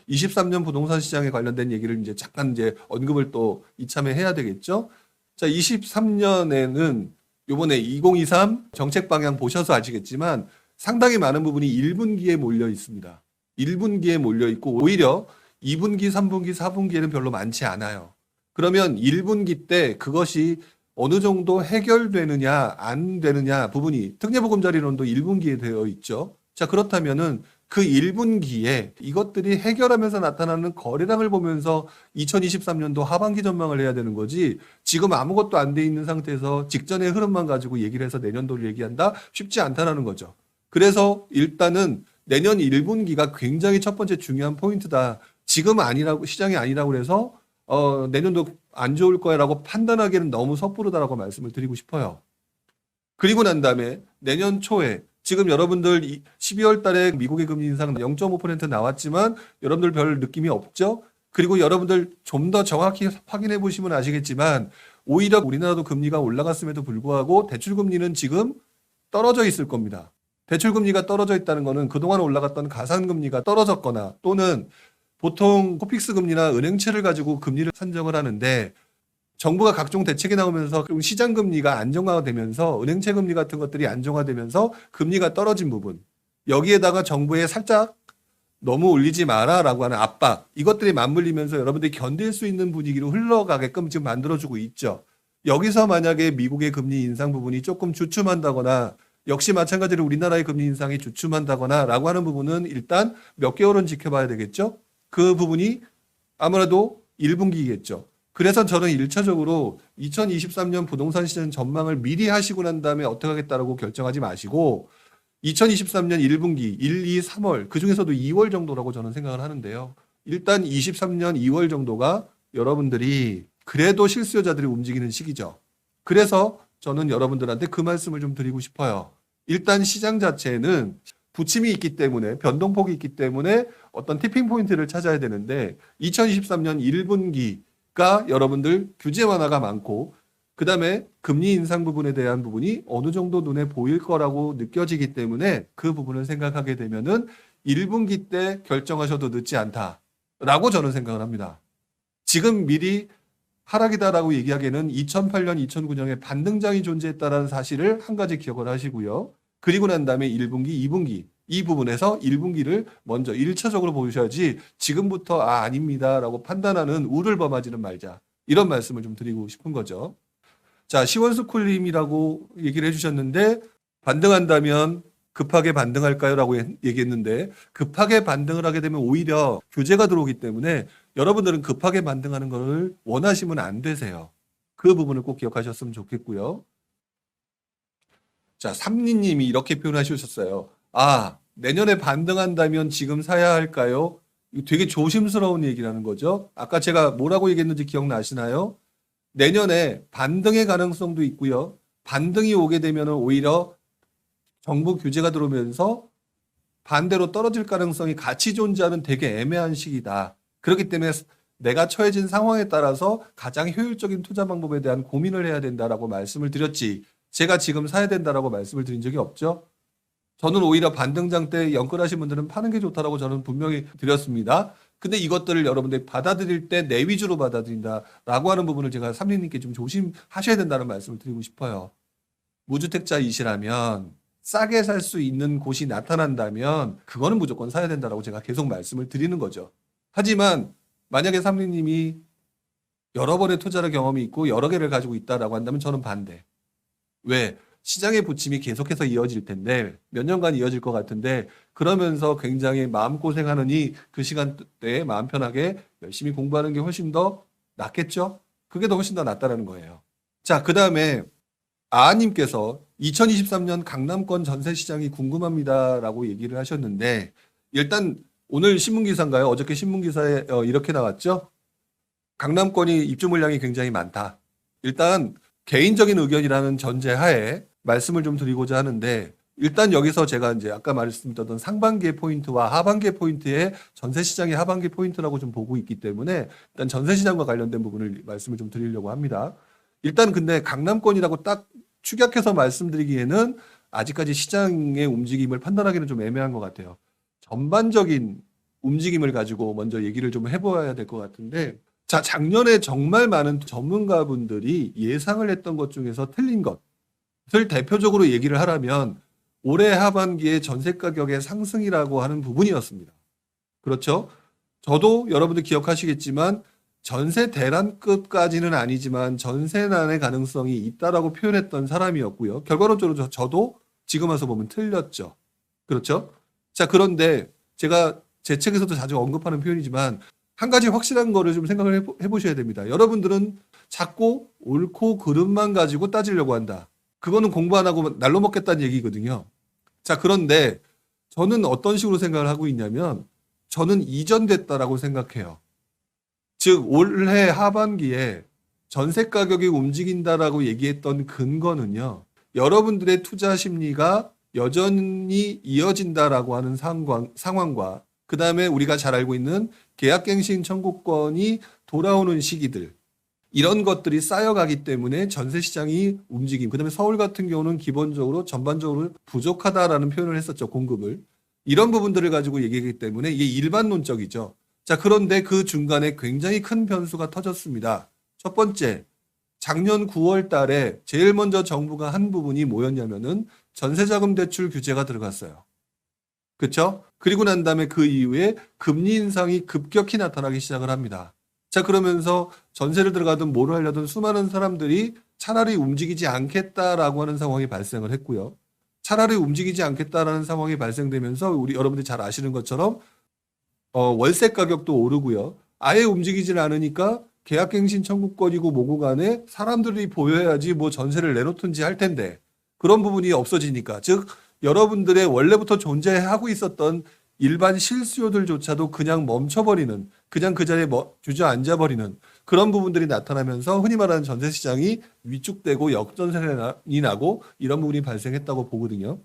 23년 부동산 시장에 관련된 얘기를 이제 잠깐 이제 언급을 또 이참에 해야 되겠죠. 자, 23년에는 요번에 2023 정책 방향 보셔서 아시겠지만 상당히 많은 부분이 1분기에 몰려 있습니다. 1분기에 몰려 있고 오히려 2분기, 3분기, 4분기에는 별로 많지 않아요. 그러면 1분기 때 그것이 어느 정도 해결되느냐 안 되느냐 부분이 특례보금자리론도 1분기에 되어 있죠. 자, 그렇다면은 그 1분기에 이것들이 해결하면서 나타나는 거래량을 보면서 2023년도 하반기 전망을 해야 되는 거지 지금 아무것도 안 돼 있는 상태에서 직전의 흐름만 가지고 얘기를 해서 내년도를 얘기한다? 쉽지 않다라는 거죠. 그래서 일단은 내년 1분기가 굉장히 첫 번째 중요한 포인트다. 지금 아니라고, 시장이 아니라고 해서 내년도 안 좋을 거야라고 판단하기에는 너무 섣부르다라고 말씀을 드리고 싶어요. 그리고 난 다음에 내년 초에 지금 여러분들 12월 달에 미국의 금리 인상 0.5% 나왔지만 여러분들 별 느낌이 없죠? 그리고 여러분들 좀 더 정확히 확인해 보시면 아시겠지만 오히려 우리나라도 금리가 올라갔음에도 불구하고 대출금리는 지금 떨어져 있을 겁니다. 대출금리가 떨어져 있다는 것은 그동안 올라갔던 가산금리가 떨어졌거나 또는 보통 코픽스 금리나 은행채를 가지고 금리를 산정을 하는데 정부가 각종 대책이 나오면서 시장 금리가 안정화되면서 은행채 금리 같은 것들이 안정화되면서 금리가 떨어진 부분 여기에다가 정부에 살짝 너무 올리지 마라라고 하는 압박 이것들이 맞물리면서 여러분들이 견딜 수 있는 분위기로 흘러가게끔 지금 만들어주고 있죠. 여기서 만약에 미국의 금리 인상 부분이 조금 주춤한다거나 역시 마찬가지로 우리나라의 금리 인상이 주춤한다거나 라고 하는 부분은 일단 몇 개월은 지켜봐야 되겠죠. 그 부분이 아무래도 1분기겠죠. 그래서 저는 1차적으로 2023년 부동산 시장 전망을 미리 하시고 난 다음에 어떻게 하겠다라고 결정하지 마시고 2023년 1분기 1, 2, 3월 그중에서도 2월 정도라고 저는 생각을 하는데요. 일단 23년 2월 정도가 여러분들이 그래도 실수요자들이 움직이는 시기죠. 그래서 저는 여러분들한테 그 말씀을 좀 드리고 싶어요. 일단 시장 자체는 부침이 있기 때문에 변동폭이 있기 때문에 어떤 티핑 포인트를 찾아야 되는데 2023년 1분기가 여러분들 규제 완화가 많고 그 다음에 금리 인상 부분에 대한 부분이 어느 정도 눈에 보일 거라고 느껴지기 때문에 그 부분을 생각하게 되면은 1분기 때 결정하셔도 늦지 않다라고 저는 생각을 합니다. 지금 미리 하락이다라고 얘기하기에는 2008년, 2009년에 반등장이 존재했다는 사실을 한 가지 기억을 하시고요. 그리고 난 다음에 1분기, 2분기 이 부분에서 1분기를 먼저 1차적으로 보셔야지 지금부터 아닙니다라고 판단하는 우를 범하지는 말자. 이런 말씀을 좀 드리고 싶은 거죠. 자, 시원스쿨님이라고 얘기를 해주셨는데 반등한다면 급하게 반등할까요? 라고 얘기했는데 급하게 반등을 하게 되면 오히려 규제가 들어오기 때문에 여러분들은 급하게 반등하는 것을 원하시면 안 되세요. 그 부분을 꼭 기억하셨으면 좋겠고요. 자, 삼리님이 이렇게 표현하셨어요. 내년에 반등한다면 지금 사야 할까요? 이거 되게 조심스러운 얘기라는 거죠. 아까 제가 뭐라고 얘기했는지 기억나시나요? 내년에 반등의 가능성도 있고요. 반등이 오게 되면 오히려 정부 규제가 들어오면서 반대로 떨어질 가능성이 같이 존재하는 되게 애매한 시기다. 그렇기 때문에 내가 처해진 상황에 따라서 가장 효율적인 투자 방법에 대한 고민을 해야 된다라고 말씀을 드렸지. 제가 지금 사야 된다라고 말씀을 드린 적이 없죠. 저는 오히려 반등장 때 연끌하신 분들은 파는 게 좋다라고 저는 분명히 드렸습니다. 근데 이것들을 여러분들이 받아들일 때 내 위주로 받아들인다라고 하는 부분을 제가 삼리님께 좀 조심하셔야 된다는 말씀을 드리고 싶어요. 무주택자이시라면 싸게 살 수 있는 곳이 나타난다면 그거는 무조건 사야 된다라고 제가 계속 말씀을 드리는 거죠. 하지만 만약에 삼리님이 여러 번의 투자를 경험이 있고 여러 개를 가지고 있다라고 한다면 저는 반대. 왜? 시장의 부침이 계속해서 이어질 텐데 몇 년간 이어질 것 같은데 그러면서 굉장히 마음고생하느니 그 시간대에 마음 편하게 열심히 공부하는 게 훨씬 더 낫겠죠? 그게 더 훨씬 더 낫다라는 거예요. 자, 그 다음에 아님께서 2023년 강남권 전세시장이 궁금합니다라고 얘기를 하셨는데 일단 오늘 신문기사인가요? 어저께 신문기사에 이렇게 나왔죠? 강남권이 입주 물량이 굉장히 많다. 일단 개인적인 의견이라는 전제하에 말씀을 좀 드리고자 하는데 일단 여기서 제가 이제 아까 말씀드렸던 상반기의 포인트와 하반기의 포인트의 전세시장의 하반기 포인트라고 좀 보고 있기 때문에 일단 전세시장과 관련된 부분을 말씀을 좀 드리려고 합니다. 일단 근데 강남권이라고 딱 축약해서 말씀드리기에는 아직까지 시장의 움직임을 판단하기는 좀 애매한 것 같아요. 전반적인 움직임을 가지고 먼저 얘기를 좀 해봐야 될 것 같은데 자, 작년에 정말 많은 전문가분들이 예상을 했던 것 중에서 틀린 것을 대표적으로 얘기를 하라면 올해 하반기에 전세 가격의 상승이라고 하는 부분이었습니다. 그렇죠? 저도 여러분들 기억하시겠지만 전세 대란급까지는 아니지만 전세난의 가능성이 있다라고 표현했던 사람이었고요. 결과론적으로 저도 지금 와서 보면 틀렸죠. 그렇죠? 자, 그런데 제가 제 책에서도 자주 언급하는 표현이지만 한 가지 확실한 거를 좀 생각을 해보셔야 됩니다. 여러분들은 자꾸 옳고 그름만 가지고 따지려고 한다. 그거는 공부 안 하고 날로 먹겠다는 얘기거든요. 자, 그런데 저는 어떤 식으로 생각을 하고 있냐면 저는 이전됐다라고 생각해요. 즉 올해 하반기에 전세 가격이 움직인다라고 얘기했던 근거는요. 여러분들의 투자 심리가 여전히 이어진다라고 하는 상황과 그 다음에 우리가 잘 알고 있는 계약갱신 청구권이 돌아오는 시기들 이런 것들이 쌓여가기 때문에 전세시장이 움직임. 그 다음에 서울 같은 경우는 기본적으로 전반적으로 부족하다라는 표현을 했었죠. 공급을. 이런 부분들을 가지고 얘기하기 때문에 이게 일반론적이죠. 자, 그런데 그 중간에 굉장히 큰 변수가 터졌습니다. 첫 번째, 작년 9월 달에 제일 먼저 정부가 한 부분이 뭐였냐면은 전세자금 대출 규제가 들어갔어요. 그렇죠? 그리고 난 다음에 그 이후에 금리 인상이 급격히 나타나기 시작을 합니다. 자, 그러면서 전세를 들어가든 뭐를 하려든 수많은 사람들이 차라리 움직이지 않겠다라고 하는 상황이 발생을 했고요. 차라리 움직이지 않겠다라는 상황이 발생되면서 우리 여러분들이 잘 아시는 것처럼 월세 가격도 오르고요. 아예 움직이질 않으니까 계약갱신 청구권이고 뭐고 간에 사람들이 보여야지 뭐 전세를 내놓든지 할 텐데 그런 부분이 없어지니까 즉 여러분들의 원래부터 존재하고 있었던 일반 실수요들조차도 그냥 멈춰버리는 그냥 그 자리에 주저앉아버리는 그런 부분들이 나타나면서 흔히 말하는 전세시장이 위축되고 역전세이 나고 이런 부분이 발생했다고 보거든요.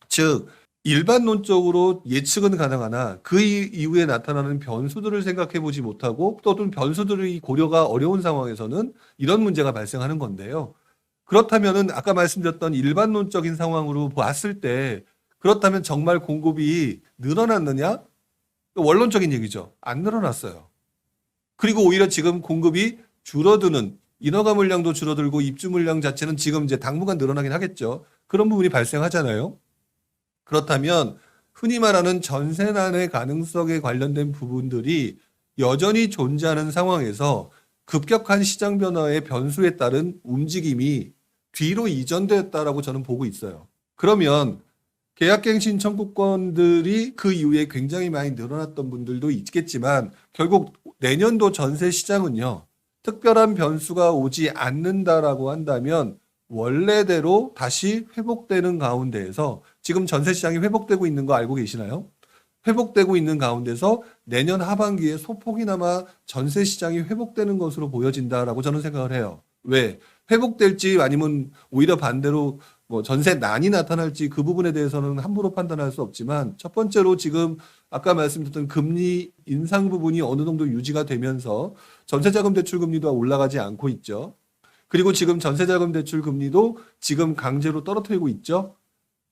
즉 일반론적으로 예측은 가능하나 그 이후에 나타나는 변수들을 생각해보지 못하고 또는 변수들의 고려가 어려운 상황에서는 이런 문제가 발생하는 건데요. 그렇다면은 아까 말씀드렸던 일반론적인 상황으로 봤을 때 그렇다면 정말 공급이 늘어났느냐? 원론적인 얘기죠. 안 늘어났어요. 그리고 오히려 지금 공급이 줄어드는 인허가 물량도 줄어들고 입주 물량 자체는 지금 이제 당분간 늘어나긴 하겠죠. 그런 부분이 발생하잖아요. 그렇다면 흔히 말하는 전세난의 가능성에 관련된 부분들이 여전히 존재하는 상황에서 급격한 시장 변화의 변수에 따른 움직임이 뒤로 이전되었다라고 저는 보고 있어요. 그러면 계약갱신 청구권들이 그 이후에 굉장히 많이 늘어났던 분들도 있겠지만 결국 내년도 전세 시장은요. 특별한 변수가 오지 않는다라고 한다면 원래대로 다시 회복되는 가운데에서 지금 전세 시장이 회복되고 있는 거 알고 계시나요? 회복되고 있는 가운데서 내년 하반기에 소폭이나마 전세 시장이 회복되는 것으로 보여진다라고 저는 생각을 해요. 왜? 회복될지 아니면 오히려 반대로 뭐 전세난이 나타날지 그 부분에 대해서는 함부로 판단할 수 없지만 첫 번째로 지금 아까 말씀드렸던 금리 인상 부분이 어느 정도 유지가 되면서 전세자금 대출 금리도 올라가지 않고 있죠. 그리고 지금 전세자금 대출 금리도 지금 강제로 떨어뜨리고 있죠.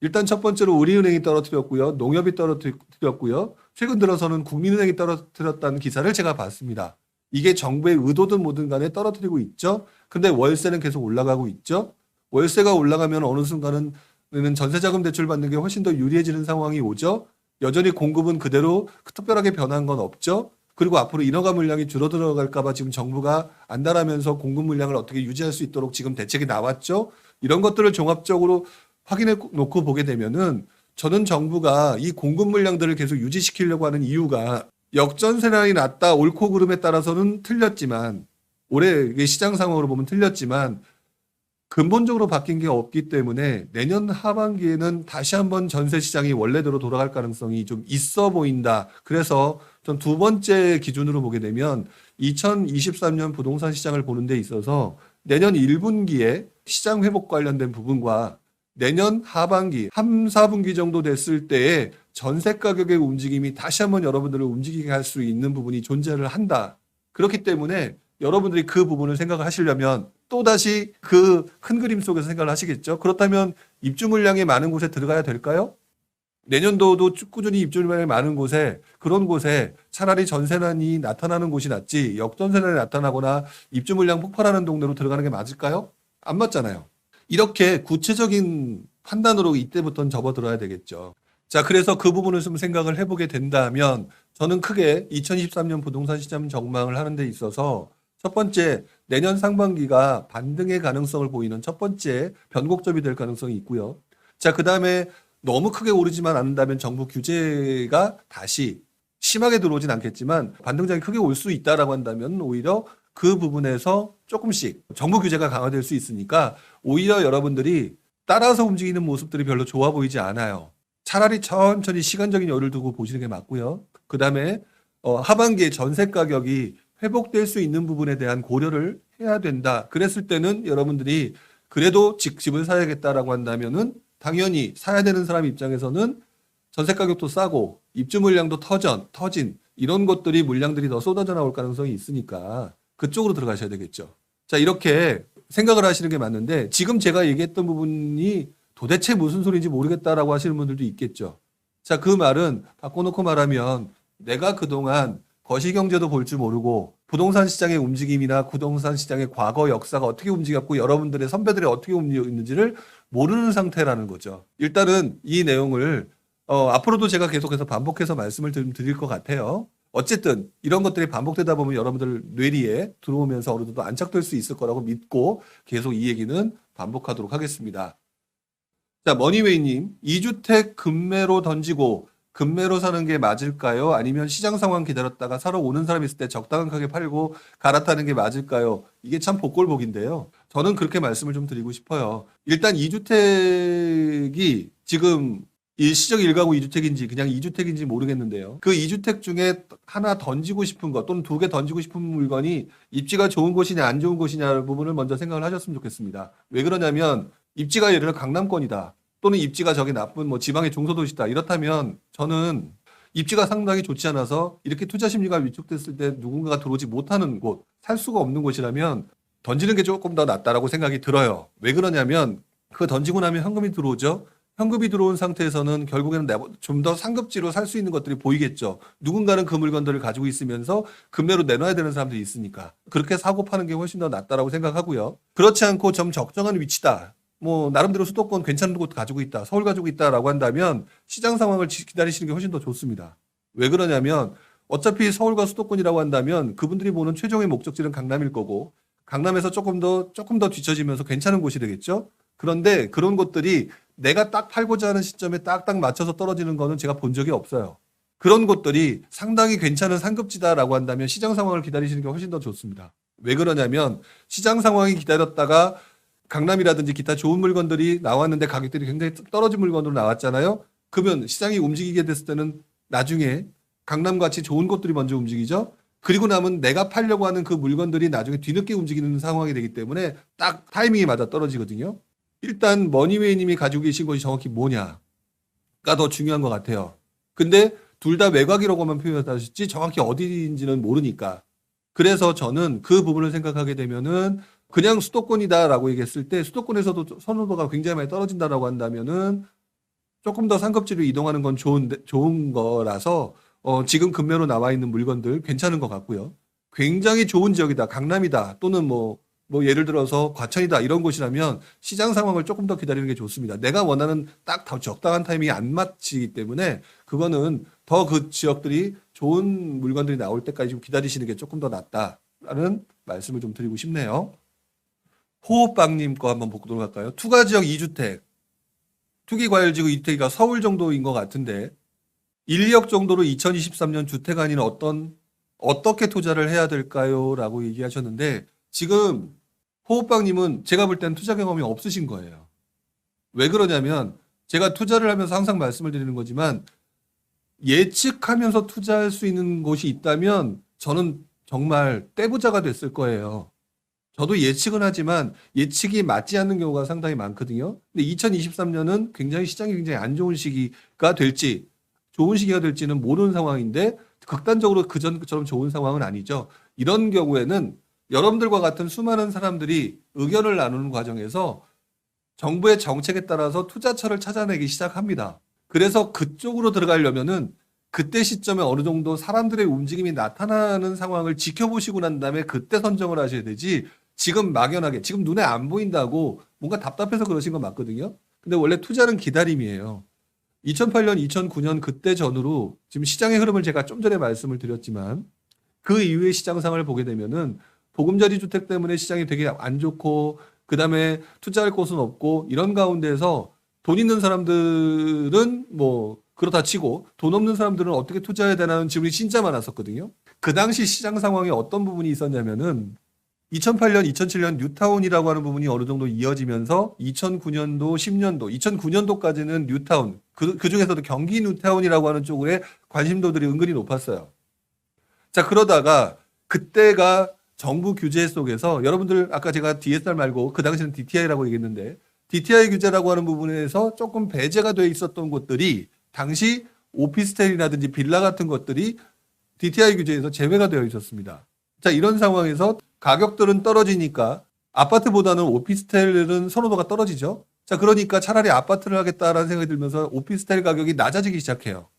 일단 첫 번째로 우리은행이 떨어뜨렸고요. 농협이 떨어뜨렸고요. 최근 들어서는 국민은행이 떨어뜨렸다는 기사를 제가 봤습니다. 이게 정부의 의도든 뭐든 간에 떨어뜨리고 있죠. 근데 월세는 계속 올라가고 있죠. 월세가 올라가면 어느 순간은 전세자금 대출 받는 게 훨씬 더 유리해지는 상황이 오죠. 여전히 공급은 그대로 특별하게 변한 건 없죠. 그리고 앞으로 인허가 물량이 줄어들어갈까 봐 지금 정부가 안달하면서 공급 물량을 어떻게 유지할 수 있도록 지금 대책이 나왔죠. 이런 것들을 종합적으로 확인해 놓고 보게 되면은 저는 정부가 이 공급 물량들을 계속 유지시키려고 하는 이유가 역전세난이 났다 옳고 그름에 따라서는 틀렸지만 올해 시장 상황으로 보면 틀렸지만 근본적으로 바뀐 게 없기 때문에 내년 하반기에는 다시 한번 전세 시장이 원래대로 돌아갈 가능성이 좀 있어 보인다. 그래서 전 두 번째 기준으로 보게 되면 2023년 부동산 시장을 보는 데 있어서 내년 1분기에 시장 회복 관련된 부분과 내년 하반기 3, 4분기 정도 됐을 때에 전세 가격의 움직임이 다시 한번 여러분들을 움직이게 할 수 있는 부분이 존재를 한다. 그렇기 때문에 여러분들이 그 부분을 생각을 하시려면 또다시 그 큰 그림 속에서 생각을 하시겠죠. 그렇다면 입주 물량이 많은 곳에 들어가야 될까요? 내년도도 꾸준히 입주 물량이 많은 곳에 그런 곳에 차라리 전세난이 나타나는 곳이 낫지 역전세난이 나타나거나 입주 물량 폭발하는 동네로 들어가는 게 맞을까요? 안 맞잖아요. 이렇게 구체적인 판단으로 이때부터는 접어들어야 되겠죠. 자, 그래서 그 부분을 좀 생각을 해보게 된다면 저는 크게 2023년 부동산 시장 전망을 하는 데 있어서 첫 번째, 내년 상반기가 반등의 가능성을 보이는 첫 번째 변곡점이 될 가능성이 있고요. 자, 그 다음에 너무 크게 오르지만 않는다면 정부 규제가 다시 심하게 들어오진 않겠지만 반등장이 크게 올 수 있다라고 한다면 오히려 그 부분에서 조금씩 정부 규제가 강화될 수 있으니까 오히려 여러분들이 따라서 움직이는 모습들이 별로 좋아 보이지 않아요. 차라리 천천히 시간적인 여유를 두고 보시는 게 맞고요. 그 다음에 하반기에 전세 가격이 회복될 수 있는 부분에 대한 고려를 해야 된다. 그랬을 때는 여러분들이 그래도 집을 사야겠다라고 한다면은 당연히 사야 되는 사람 입장에서는 전세 가격도 싸고 입주 물량도 터진 이런 것들이 물량들이 더 쏟아져 나올 가능성이 있으니까 그쪽으로 들어가셔야 되겠죠. 자, 이렇게 생각을 하시는 게 맞는데 지금 제가 얘기했던 부분이 도대체 무슨 소리인지 모르겠다라고 하시는 분들도 있겠죠. 자, 그 말은 바꿔놓고 말하면 내가 그동안 거시경제도 볼 줄 모르고 부동산 시장의 움직임이나 부동산 시장의 과거 역사가 어떻게 움직였고 여러분들의 선배들이 어떻게 움직였는지를 모르는 상태라는 거죠. 일단은 이 내용을 앞으로도 제가 계속해서 반복해서 말씀을 드릴 것 같아요. 어쨌든 이런 것들이 반복되다 보면 여러분들 뇌리에 들어오면서 어느 정도 안착될 수 있을 거라고 믿고 계속 이 얘기는 반복하도록 하겠습니다. 자, 머니웨이님, 2주택 급매로 던지고 급매로 사는 게 맞을까요? 아니면 시장 상황 기다렸다가 사러 오는 사람이 있을 때 적당하게 팔고 갈아타는 게 맞을까요? 이게 참 복골복인데요. 저는 그렇게 말씀을 좀 드리고 싶어요. 일단 2주택이 지금 일시적 1가구 2주택인지 그냥 2주택인지 모르겠는데요. 그 2주택 중에 하나 던지고 싶은 것 또는 두 개 던지고 싶은 물건이 입지가 좋은 곳이냐 안 좋은 곳이냐 부분을 먼저 생각을 하셨으면 좋겠습니다. 왜 그러냐면 입지가 예를 들어 강남권이다. 또는 입지가 저기 나쁜 뭐 지방의 중소도시다. 이렇다면 저는 입지가 상당히 좋지 않아서 이렇게 투자 심리가 위축됐을 때 누군가가 들어오지 못하는 곳, 살 수가 없는 곳이라면 던지는 게 조금 더 낫다라고 생각이 들어요. 왜 그러냐면 그 던지고 나면 현금이 들어오죠. 현금이 들어온 상태에서는 결국에는 좀 더 상급지로 살 수 있는 것들이 보이겠죠. 누군가는 그 물건들을 가지고 있으면서 금매로 내놔야 되는 사람들이 있으니까. 그렇게 사고 파는 게 훨씬 더 낫다라고 생각하고요. 그렇지 않고 좀 적정한 위치다. 뭐 나름대로 수도권 괜찮은 곳 가지고 있다. 서울 가지고 있다라고 한다면 시장 상황을 기다리시는 게 훨씬 더 좋습니다. 왜 그러냐면 어차피 서울과 수도권이라고 한다면 그분들이 보는 최종의 목적지는 강남일 거고 강남에서 조금 더 뒤처지면서 괜찮은 곳이 되겠죠. 그런데 그런 곳들이 내가 딱 팔고자 하는 시점에 딱딱 맞춰서 떨어지는 거는 제가 본 적이 없어요. 그런 곳들이 상당히 괜찮은 상급지다라고 한다면 시장 상황을 기다리시는 게 훨씬 더 좋습니다. 왜 그러냐면 시장 상황이 기다렸다가 강남이라든지 기타 좋은 물건들이 나왔는데 가격들이 굉장히 떨어진 물건으로 나왔잖아요. 그러면 시장이 움직이게 됐을 때는 나중에 강남같이 좋은 곳들이 먼저 움직이죠. 그리고 나면 내가 팔려고 하는 그 물건들이 나중에 뒤늦게 움직이는 상황이 되기 때문에 딱 타이밍이 맞아 떨어지거든요. 일단 머니웨이님이 가지고 계신 것이 정확히 뭐냐가 더 중요한 것 같아요. 근데 둘 다 외곽이라고만 표현하셨지 정확히 어디인지는 모르니까. 그래서 저는 그 부분을 생각하게 되면은 그냥 수도권이다라고 얘기했을 때 수도권에서도 선호도가 굉장히 많이 떨어진다라고 한다면은 조금 더 상급지로 이동하는 건 좋은 거라서 지금 금매로 나와 있는 물건들 괜찮은 것 같고요. 굉장히 좋은 지역이다, 강남이다, 또는 뭐 예를 들어서 과천이다 이런 곳이라면 시장 상황을 조금 더 기다리는 게 좋습니다. 내가 원하는 딱 적당한 타이밍이 안 맞히기 때문에 그거는 더 그 지역들이 좋은 물건들이 나올 때까지 좀 기다리시는 게 조금 더 낫다라는 말씀을 좀 드리고 싶네요. 호호빵님 거 한번 보도록 할까요? 투가지역 2주택, 투기과열지구 2주택이 서울 정도인 것 같은데 1억 정도로 2023년 주택 아닌 어떻게 투자를 해야 될까요? 라고 얘기하셨는데 지금 호호빵님은 제가 볼 때는 투자 경험이 없으신 거예요. 왜 그러냐면 제가 투자를 하면서 항상 말씀을 드리는 거지만 예측하면서 투자할 수 있는 곳이 있다면 저는 정말 떼부자가 됐을 거예요. 저도 예측은 하지만 예측이 맞지 않는 경우가 상당히 많거든요. 근데 2023년은 시장이 굉장히 안 좋은 시기가 될지 좋은 시기가 될지는 모르는 상황인데 극단적으로 그전처럼 좋은 상황은 아니죠. 이런 경우에는 여러분들과 같은 수많은 사람들이 의견을 나누는 과정에서 정부의 정책에 따라서 투자처를 찾아내기 시작합니다. 그래서 그쪽으로 들어가려면은 그때 시점에 어느 정도 사람들의 움직임이 나타나는 상황을 지켜보시고 난 다음에 그때 선정을 하셔야 되지 지금 막연하게 지금 눈에 안 보인다고 뭔가 답답해서 그러신 건 맞거든요. 근데 원래 투자는 기다림이에요. 2008년, 2009년 그때 전후로 지금 시장의 흐름을 제가 좀 전에 말씀을 드렸지만 그 이후의 시장 상황을 보게 되면은 보금자리 주택 때문에 시장이 되게 안 좋고 그다음에 투자할 곳은 없고 이런 가운데서 돈 있는 사람들은 뭐 그렇다 치고 돈 없는 사람들은 어떻게 투자해야 되나는 질문이 진짜 많았었거든요. 그 당시 시장 상황에 어떤 부분이 있었냐면은 2008년, 2007년 뉴타운이라고 하는 부분이 어느 정도 이어지면서 2009년도, 10년도, 2009년도까지는 뉴타운, 그 중에서도 경기 뉴타운이라고 하는 쪽에 관심도들이 은근히 높았어요. 자, 그러다가 그때가 정부 규제 속에서 여러분들 아까 제가 DSR 말고 그 당시는 DTI라고 얘기했는데 DTI 규제라고 하는 부분에서 조금 배제가 돼 있었던 곳들이 당시 오피스텔이라든지 빌라 같은 것들이 DTI 규제에서 제외가 되어 있었습니다. 자, 이런 상황에서 가격들은 떨어지니까 아파트보다는 오피스텔은 선호도가 떨어지죠. 자, 그러니까 차라리 아파트를 하겠다라는 생각이 들면서 오피스텔 가격이 낮아지기 시작해요.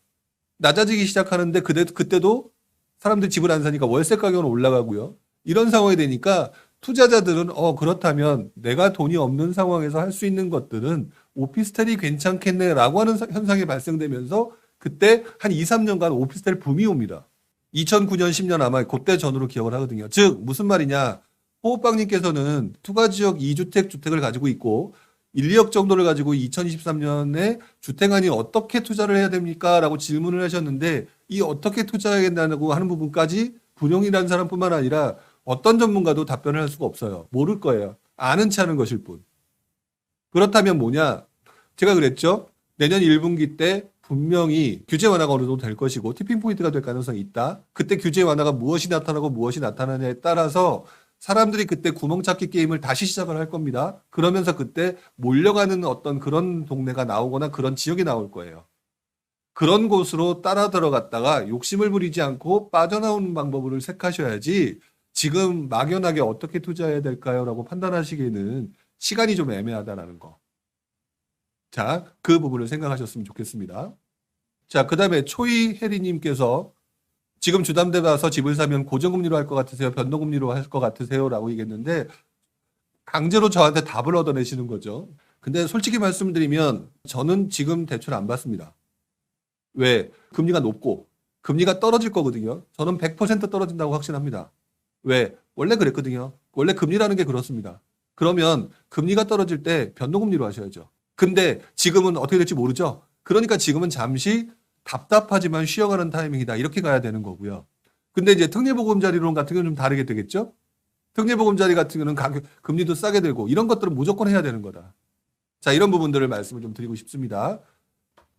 낮아지기 시작하는데 그때도 사람들이 집을 안 사니까 월세 가격은 올라가고요. 이런 상황이 되니까 투자자들은 그렇다면 내가 돈이 없는 상황에서 할 수 있는 것들은 오피스텔이 괜찮겠네라고 하는 현상이 발생되면서 그때 한 2, 3년간 오피스텔 붐이 옵니다. 2009년, 10년 아마 그때 전후로 기억을 하거든요. 즉 무슨 말이냐. 호호빵님께서는 투가지역 2주택 주택을 가지고 있고 1, 2억 정도를 가지고 2023년에 주택안이 어떻게 투자를 해야 됩니까? 라고 질문을 하셨는데 이 어떻게 투자해야 된다고 하는 부분까지 분용이라는 사람뿐만 아니라 어떤 전문가도 답변을 할 수가 없어요. 모를 거예요. 아는 체 하는 것일 뿐. 그렇다면 뭐냐? 제가 그랬죠. 내년 1분기 때 분명히 규제 완화가 어느 정도 될 것이고 티핑 포인트가 될 가능성이 있다. 그때 규제 완화가 무엇이 나타나고 무엇이 나타나냐에 따라서 사람들이 그때 구멍찾기 게임을 다시 시작을 할 겁니다. 그러면서 그때 몰려가는 어떤 그런 동네가 나오거나 그런 지역이 나올 거예요. 그런 곳으로 따라 들어갔다가 욕심을 부리지 않고 빠져나오는 방법을 택하셔야지 지금 막연하게 어떻게 투자해야 될까요? 라고 판단하시기에는 시간이 좀 애매하다라는 거. 자, 그 부분을 생각하셨으면 좋겠습니다. 자, 그 다음에 초이 해리님께서 지금 주담대 봐서 집을 사면 고정금리로 할 것 같으세요? 변동금리로 할 것 같으세요? 라고 얘기했는데 강제로 저한테 답을 얻어내시는 거죠. 근데 솔직히 말씀드리면 저는 지금 대출 안 받습니다. 왜? 금리가 높고 금리가 떨어질 거거든요. 저는 100% 떨어진다고 확신합니다. 왜? 원래 그랬거든요. 원래 금리라는 게 그렇습니다. 그러면 금리가 떨어질 때 변동금리로 하셔야죠. 근데 지금은 어떻게 될지 모르죠. 그러니까 지금은 잠시 답답하지만 쉬어가는 타이밍이다. 이렇게 가야 되는 거고요. 근데 이제 특례보금자리론 같은 경우는 좀 다르게 되겠죠. 특례보금자리 같은 경우는 가격, 금리도 싸게 되고 이런 것들은 무조건 해야 되는 거다. 자, 이런 부분들을 말씀을 좀 드리고 싶습니다.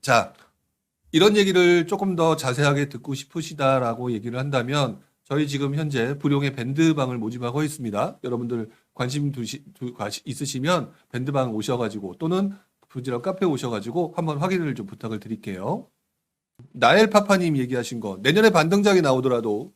자, 이런 얘기를 조금 더 자세하게 듣고 싶으시다라고 얘기를 한다면 저희 지금 현재 불용의 밴드방을 모집하고 있습니다. 여러분들 관심 있으시면 밴드방 오셔가지고 또는 부지런 카페 오셔가지고 한번 확인을 좀 부탁을 드릴게요. 나엘파파님 얘기하신 거 내년에 반등작이 나오더라도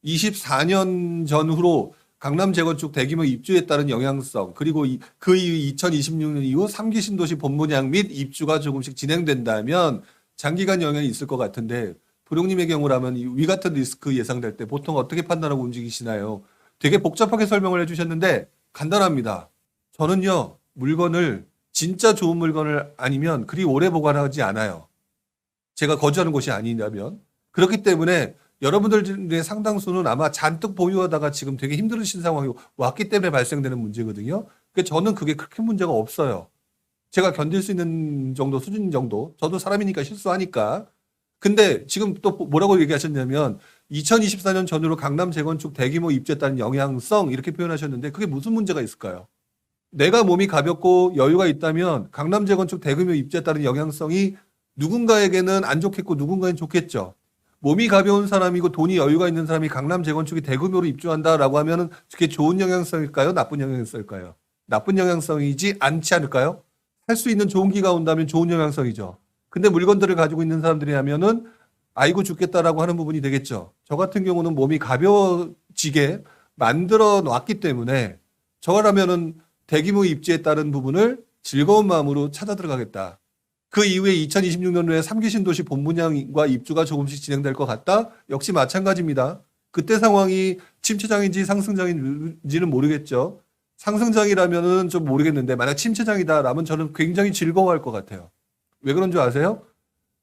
24년 전후로 강남 재건축 대규모 입주에 따른 영향성 그리고 그 이후 2026년 이후 3기 신도시 본분양 및 입주가 조금씩 진행된다면 장기간 영향이 있을 것 같은데 불용님의 경우라면 위 같은 리스크 예상될 때 보통 어떻게 판단하고 움직이시나요? 되게 복잡하게 설명을 해주셨는데 간단합니다. 저는요 물건을 진짜 좋은 물건을 아니면 그리 오래 보관하지 않아요. 제가 거주하는 곳이 아니라면. 그렇기 때문에 여러분들의 상당수는 아마 잔뜩 보유하다가 지금 되게 힘들으신 상황이 왔기 때문에 발생되는 문제거든요. 그러니까 저는 그게 그렇게 문제가 없어요. 제가 견딜 수 있는 정도, 수준 정도. 저도 사람이니까 실수하니까. 근데 지금 또 뭐라고 얘기하셨냐면 2024년 전후로 강남 재건축 대규모 입주에 따른 영향성 이렇게 표현하셨는데 그게 무슨 문제가 있을까요? 내가 몸이 가볍고 여유가 있다면 강남 재건축 대규모 입주에 따른 영향성이 누군가에게는 안 좋겠고 누군가에는 좋겠죠. 몸이 가벼운 사람이고 돈이 여유가 있는 사람이 강남 재건축이 대규모로 입주한다라고 하면은 그게 좋은 영향성일까요? 나쁜 영향성일까요? 나쁜 영향성이지 않지 않을까요? 할 수 있는 좋은 기가 온다면 좋은 영향성이죠. 근데 물건들을 가지고 있는 사람들이 하면은 아이고 죽겠다라고 하는 부분이 되겠죠. 저 같은 경우는 몸이 가벼워지게 만들어 놨기 때문에 저라면은 대규모 입지에 따른 부분을 즐거운 마음으로 찾아 들어가겠다. 그 이후에 2026년도에 3기 신도시 본분양과 입주가 조금씩 진행될 것 같다? 역시 마찬가지입니다. 그때 상황이 침체장인지 상승장인지는 모르겠죠. 상승장이라면은 좀 모르겠는데 만약 침체장이다라면 저는 굉장히 즐거워할 것 같아요. 왜 그런 줄 아세요?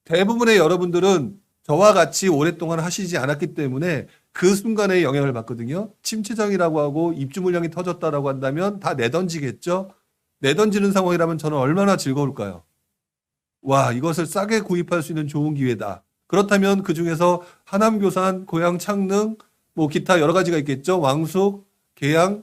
대부분의 여러분들은 저와 같이 오랫동안 하시지 않았기 때문에 그 순간에 영향을 받거든요. 침체장이라고 하고 입주 물량이 터졌다라고 한다면 다 내던지겠죠. 내던지는 상황이라면 저는 얼마나 즐거울까요? 와, 이것을 싸게 구입할 수 있는 좋은 기회다. 그렇다면 그 중에서 하남 교산, 고양 창릉, 뭐 기타 여러 가지가 있겠죠. 왕숙, 계양,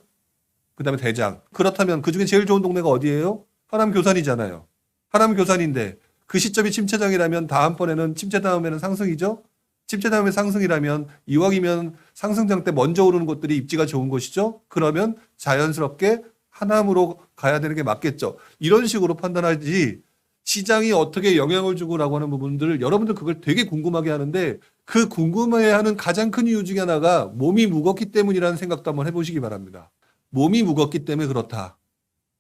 그다음에 대장. 그렇다면 그 중에 제일 좋은 동네가 어디예요? 하남 교산이잖아요. 하남 교산인데 그 시점이 침체장이라면 다음번에는 침체 다음에는 상승이죠. 침체 다음에 상승이라면 이왕이면 상승장 때 먼저 오르는 곳들이 입지가 좋은 곳이죠. 그러면 자연스럽게 하남으로 가야 되는 게 맞겠죠. 이런 식으로 판단하지 시장이 어떻게 영향을 주고라고 하는 부분들을 여러분들 그걸 되게 궁금하게 하는데 그 궁금해하는 가장 큰 이유 중에 하나가 몸이 무겁기 때문이라는 생각도 한번 해보시기 바랍니다. 몸이 무겁기 때문에 그렇다.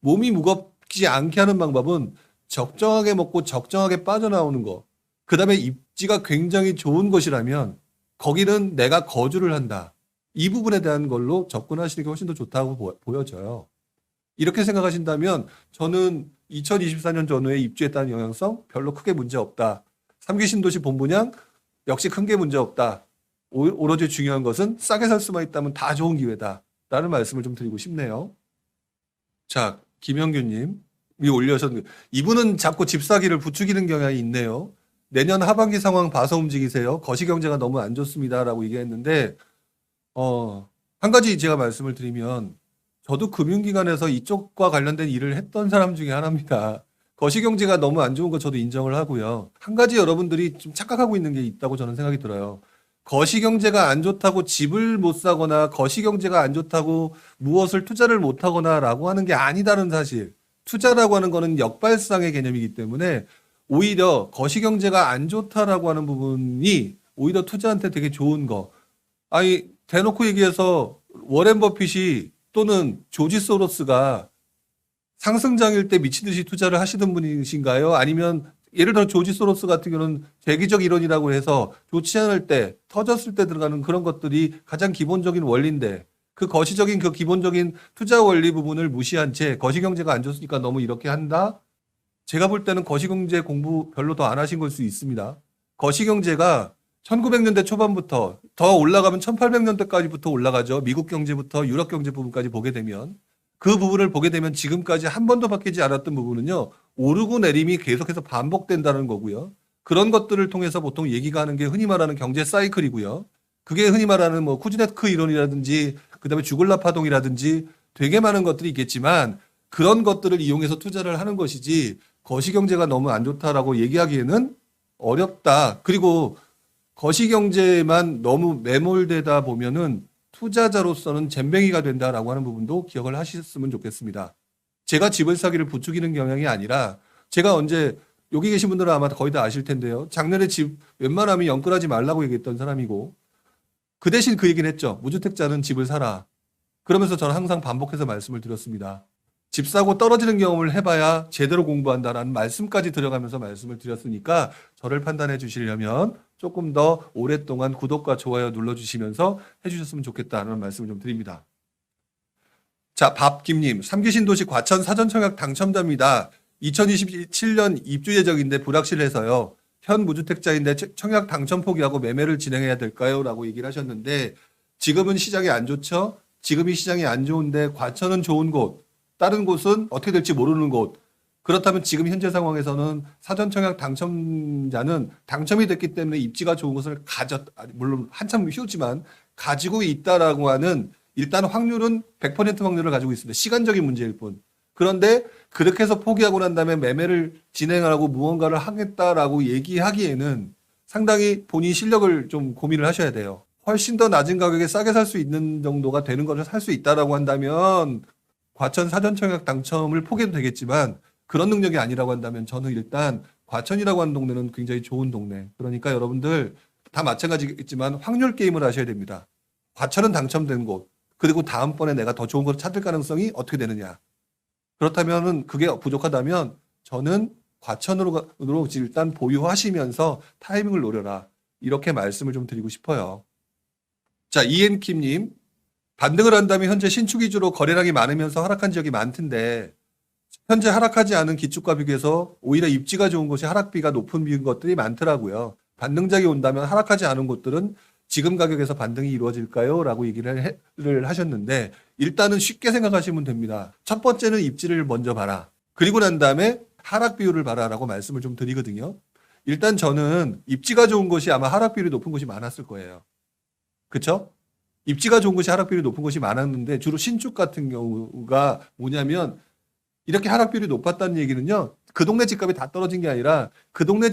몸이 무겁지 않게 하는 방법은 적정하게 먹고 적정하게 빠져나오는 거. 그 다음에 입지가 굉장히 좋은 것이라면 거기는 내가 거주를 한다. 이 부분에 대한 걸로 접근하시는 게 훨씬 더 좋다고 보여져요. 이렇게 생각하신다면 저는 2024년 전후에 입주에 따른 영향성 별로 크게 문제 없다. 3기 신도시 본분양 역시 큰 게 문제 없다. 오로지 중요한 것은 싸게 살 수만 있다면 다 좋은 기회다. 라는 말씀을 좀 드리고 싶네요. 자, 김영규님. 이 올려셨는데 이분은 자꾸 집 사기를 부추기는 경향이 있네요. 내년 하반기 상황 봐서 움직이세요. 거시경제가 너무 안 좋습니다. 라고 얘기했는데 한 가지 제가 말씀을 드리면 저도 금융기관에서 이쪽과 관련된 일을 했던 사람 중에 하나입니다. 거시경제가 너무 안 좋은 거 저도 인정을 하고요. 한 가지 여러분들이 좀 착각하고 있는 게 있다고 저는 생각이 들어요. 거시경제가 안 좋다고 집을 못 사거나 거시경제가 안 좋다고 무엇을 투자를 못 하거나 라고 하는 게 아니다는 사실. 투자라고 하는 거는 역발상의 개념이기 때문에 오히려 거시경제가 안 좋다라고 하는 부분이 오히려 투자한테 되게 좋은 거. 아니 대놓고 얘기해서 워렌 버핏이 또는 조지 소로스가 상승장일 때 미친 듯이 투자를 하시던 분이신가요? 아니면 예를 들어 조지 소로스 같은 경우는 재기적 이론이라고 해서 좋지 않을 때, 터졌을 때 들어가는 그런 것들이 가장 기본적인 원리인데 그 거시적인 그 기본적인 투자 원리 부분을 무시한 채 거시경제가 안 좋으니까 너무 이렇게 한다? 제가 볼 때는 거시경제 공부 별로 더 안 하신 걸 수 있습니다. 거시경제가 1900년대 초반부터 더 올라가면 1800년대까지부터 올라가죠. 미국 경제부터 유럽 경제 부분까지 보게 되면 그 부분을 보게 되면 지금까지 한 번도 바뀌지 않았던 부분은요. 오르고 내림이 계속해서 반복된다는 거고요. 그런 것들을 통해서 보통 얘기가 하는 게 흔히 말하는 경제 사이클이고요. 그게 흔히 말하는 뭐 쿠즈네트크 이론이라든지 그다음에 주글라 파동이라든지 되게 많은 것들이 있겠지만 그런 것들을 이용해서 투자를 하는 것이지 거시경제가 너무 안 좋다라고 얘기하기에는 어렵다. 그리고 거시경제만 너무 매몰되다 보면은 투자자로서는 잼뱅이가 된다라고 하는 부분도 기억을 하셨으면 좋겠습니다. 제가 집을 사기를 부추기는 경향이 아니라 제가 언제 여기 계신 분들은 아마 거의 다 아실 텐데요. 작년에 집 웬만하면 연끌하지 말라고 얘기했던 사람이고 그 대신 그 얘기는 했죠. 무주택자는 집을 사라. 그러면서 저는 항상 반복해서 말씀을 드렸습니다. 집 사고 떨어지는 경험을 해봐야 제대로 공부한다라는 말씀까지 들어가면서 말씀을 드렸으니까 저를 판단해 주시려면 조금 더 오랫동안 구독과 좋아요 눌러주시면서 해주셨으면 좋겠다는 말씀을 좀 드립니다. 자, 밥김님, 3기 신도시 과천 사전청약 당첨자입니다. 2027년 입주 예정인데 불확실해서요. 현 무주택자인데 청약 당첨 포기하고 매매를 진행해야 될까요? 라고 얘기를 하셨는데 지금은 시장이 안 좋죠? 지금이 시장이 안 좋은데 과천은 좋은 곳, 다른 곳은 어떻게 될지 모르는 곳. 그렇다면 지금 현재 상황에서는 사전청약 당첨자는 당첨이 됐기 때문에 입지가 좋은 것을 물론 한참 휴지만 가지고 있다라고 하는 일단 확률은 100% 확률을 가지고 있습니다. 시간적인 문제일 뿐. 그런데 그렇게 해서 포기하고 난 다음에 매매를 진행하고 무언가를 하겠다라고 얘기하기에는 상당히 본인 실력을 좀 고민을 하셔야 돼요. 훨씬 더 낮은 가격에 싸게 살 수 있는 정도가 되는 것을 살 수 있다라고 한다면 과천 사전청약 당첨을 포기해도 되겠지만 그런 능력이 아니라고 한다면 저는 일단 과천이라고 하는 동네는 굉장히 좋은 동네. 그러니까 여러분들 다 마찬가지겠지만 확률 게임을 하셔야 됩니다. 과천은 당첨된 곳. 그리고 다음번에 내가 더 좋은 걸 찾을 가능성이 어떻게 되느냐. 그렇다면은 그게 부족하다면 저는 과천으로 일단 보유하시면서 타이밍을 노려라. 이렇게 말씀을 좀 드리고 싶어요. 자, 이엔킴님. 반등을 한다면 현재 신축 위주로 거래량이 많으면서 하락한 지역이 많던데 현재 하락하지 않은 기축과 비교해서 오히려 입지가 좋은 곳이 하락비가 높은 것들이 많더라고요. 반등작이 온다면 하락하지 않은 곳들은 지금 가격에서 반등이 이루어질까요? 라고 얘기를 하셨는데 일단은 쉽게 생각하시면 됩니다. 첫 번째는 입지를 먼저 봐라. 그리고 난 다음에 하락 비율을 봐라라고 말씀을 좀 드리거든요. 일단 저는 입지가 좋은 곳이 아마 하락 비율이 높은 곳이 많았을 거예요. 그렇죠? 입지가 좋은 곳이 하락 비율이 높은 곳이 많았는데 주로 신축 같은 경우가 뭐냐면 이렇게 하락 비율이 높았다는 얘기는요. 그 동네 집값이 다 떨어진 게 아니라 그 동네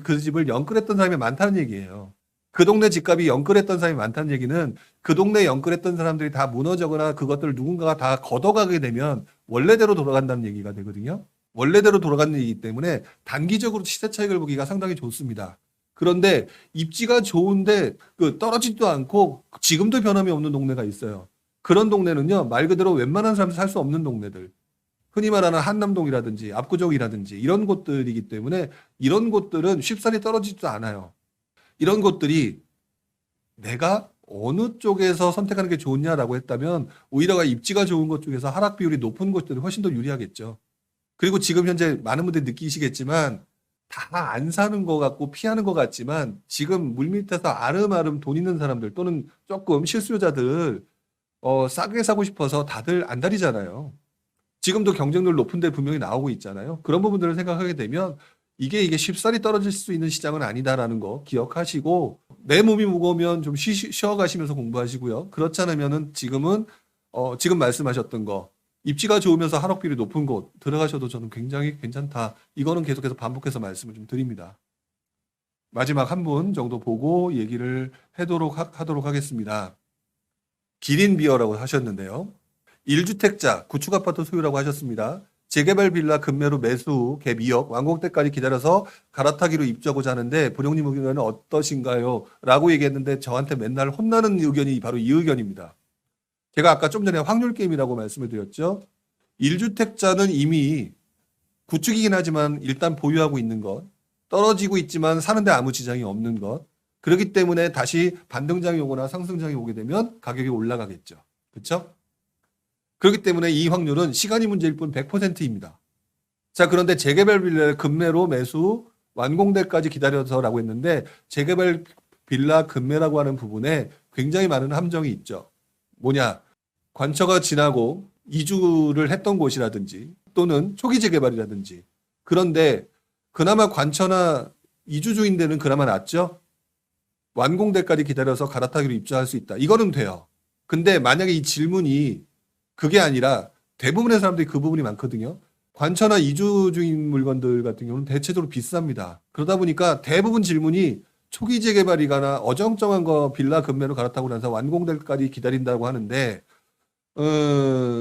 그 집을 연끌했던 사람이 많다는 얘기예요. 그 동네 집값이 연끌했던 사람이 많다는 얘기는 그 동네 연끌했던 사람들이 다 무너져거나 그것들을 누군가가 다 걷어가게 되면 원래대로 돌아간다는 얘기가 되거든요. 원래대로 돌아가는 얘기이기 때문에 단기적으로 시세 차익을 보기가 상당히 좋습니다. 그런데 입지가 좋은데 떨어지지도 않고 지금도 변함이 없는 동네가 있어요. 그런 동네는요. 말 그대로 웬만한 사람들 살 수 없는 동네들. 흔히 말하는 한남동이라든지 압구정이라든지 이런 곳들이기 때문에 이런 곳들은 쉽사리 떨어지지도 않아요. 이런 곳들이 내가 어느 쪽에서 선택하는 게 좋냐라고 했다면 오히려 입지가 좋은 곳 중에서 하락 비율이 높은 곳들이 훨씬 더 유리하겠죠. 그리고 지금 현재 많은 분들이 느끼시겠지만 다 안 사는 것 같고 피하는 것 같지만 지금 물밑에서 아름아름 돈 있는 사람들 또는 조금 실수요자들 싸게 사고 싶어서 다들 안달이잖아요. 지금도 경쟁률 높은 데 분명히 나오고 있잖아요. 그런 부분들을 생각하게 되면 이게 쉽사리 떨어질 수 있는 시장은 아니다라는 거 기억하시고 내 몸이 무거우면 좀 쉬어가시면서 공부하시고요. 그렇지 않으면은 지금 말씀하셨던 거 입지가 좋으면서 하락비율이 높은 곳 들어가셔도 저는 굉장히 괜찮다. 이거는 계속해서 반복해서 말씀을 좀 드립니다. 마지막 한 분 정도 보고 얘기를 하도록 하겠습니다. 기린비어라고 하셨는데요. 1주택자, 구축 아파트 소유라고 하셨습니다. 재개발 빌라 급매로 매수, 갭 2억, 완공 때까지 기다려서 갈아타기로 입주하고자 하는데 본영님 의견은 어떠신가요? 라고 얘기했는데 저한테 맨날 혼나는 의견이 바로 이 의견입니다. 제가 아까 좀 전에 확률 게임이라고 말씀을 드렸죠. 1주택자는 이미 구축이긴 하지만 일단 보유하고 있는 것, 떨어지고 있지만 사는데 아무 지장이 없는 것. 그렇기 때문에 다시 반등장이 오거나 상승장이 오게 되면 가격이 올라가겠죠. 그렇죠? 그렇기 때문에 이 확률은 시간이 문제일 뿐 100%입니다. 자, 그런데 재개발 빌라를 급매로 매수, 완공될까지 기다려서라고 했는데 재개발 빌라 급매라고 하는 부분에 굉장히 많은 함정이 있죠. 뭐냐? 관처가 지나고 이주를 했던 곳이라든지 또는 초기 재개발이라든지. 그런데 그나마 관처나 이주주인들은 그나마 낫죠. 완공될까지 기다려서 갈아타기로 입주할 수 있다. 이거는 돼요. 근데 만약에 이 질문이 그게 아니라 대부분의 사람들이 그 부분이 많거든요. 관처나 이주주인 물건들 같은 경우는 대체적으로 비쌉니다. 그러다 보니까 대부분 질문이 초기 재개발이거나 어정쩡한 거 빌라 급매로 갈아타고 나서 완공될까지 기다린다고 하는데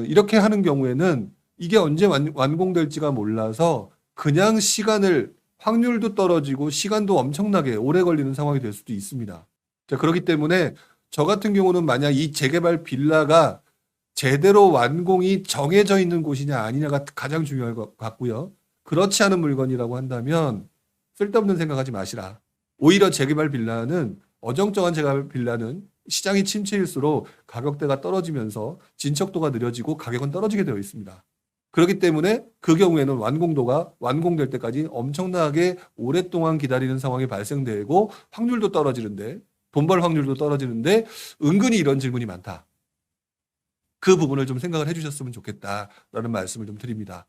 이렇게 하는 경우에는 이게 언제 완공될지가 몰라서 그냥 시간을 확률도 떨어지고 시간도 엄청나게 오래 걸리는 상황이 될 수도 있습니다. 자, 그렇기 때문에 저 같은 경우는 만약 이 재개발 빌라가 제대로 완공이 정해져 있는 곳이냐 아니냐가 가장 중요할 것 같고요. 그렇지 않은 물건이라고 한다면 쓸데없는 생각하지 마시라. 오히려 재개발 빌라는 어정쩡한 재개발 빌라는 시장이 침체일수록 가격대가 떨어지면서 진척도가 느려지고 가격은 떨어지게 되어 있습니다. 그렇기 때문에 그 경우에는 완공도가 완공될 때까지 엄청나게 오랫동안 기다리는 상황이 발생되고 확률도 떨어지는데 돈 벌 확률도 떨어지는데 은근히 이런 질문이 많다. 그 부분을 좀 생각을 해주셨으면 좋겠다라는 말씀을 좀 드립니다.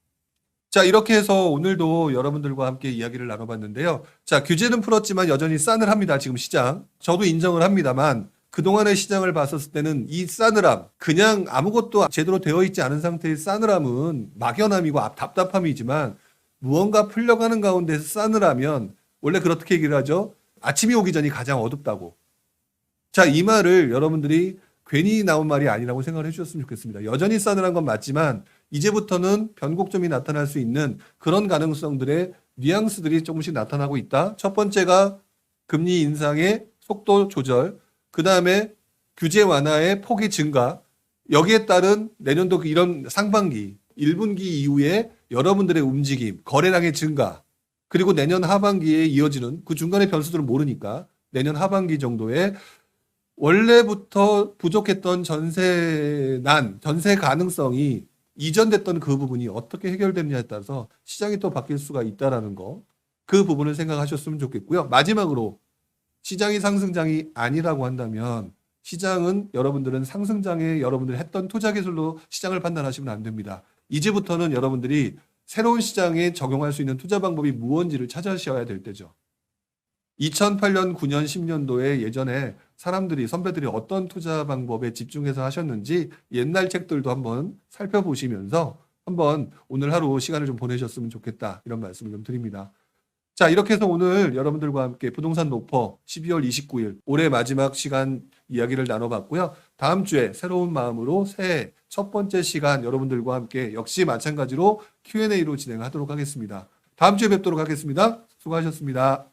자, 이렇게 해서 오늘도 여러분들과 함께 이야기를 나눠봤는데요. 자, 규제는 풀었지만 여전히 싸늘합니다. 지금 시장. 저도 인정을 합니다만 그동안의 시장을 봤었을 때는 이 싸늘함, 그냥 아무것도 제대로 되어 있지 않은 상태의 싸늘함은 막연함이고 답답함이지만 무언가 풀려가는 가운데서 싸늘하면 원래 그렇게 얘기를 하죠. 아침이 오기 전이 가장 어둡다고. 자, 이 말을 여러분들이 괜히 나온 말이 아니라고 생각을 해주셨으면 좋겠습니다. 여전히 싸늘한 건 맞지만 이제부터는 변곡점이 나타날 수 있는 그런 가능성들의 뉘앙스들이 조금씩 나타나고 있다. 첫 번째가 금리 인상의 속도 조절, 그 다음에 규제 완화의 폭이 증가, 여기에 따른 내년도 이런 상반기, 1분기 이후에 여러분들의 움직임, 거래량의 증가, 그리고 내년 하반기에 이어지는 그 중간의 변수들은 모르니까 내년 하반기 정도에 원래부터 부족했던 전세 가능성이 이전됐던 그 부분이 어떻게 해결되느냐에 따라서 시장이 또 바뀔 수가 있다라는 거, 그 부분을 생각하셨으면 좋겠고요. 마지막으로 시장이 상승장이 아니라고 한다면 시장은 여러분들은 상승장에 여러분들이 했던 투자 기술로 시장을 판단하시면 안 됩니다. 이제부터는 여러분들이 새로운 시장에 적용할 수 있는 투자 방법이 무엇인지를 찾아셔야 될 때죠. 2008년, 9년, 10년도에 예전에 사람들이, 선배들이 어떤 투자 방법에 집중해서 하셨는지 옛날 책들도 한번 살펴보시면서 한번 오늘 하루 시간을 좀 보내셨으면 좋겠다. 이런 말씀을 좀 드립니다. 자, 이렇게 해서 오늘 여러분들과 함께 부동산 노퍼 12월 29일 올해 마지막 시간 이야기를 나눠봤고요. 다음 주에 새로운 마음으로 새해 첫 번째 시간 여러분들과 함께 역시 마찬가지로 Q&A로 진행하도록 하겠습니다. 다음 주에 뵙도록 하겠습니다. 수고하셨습니다.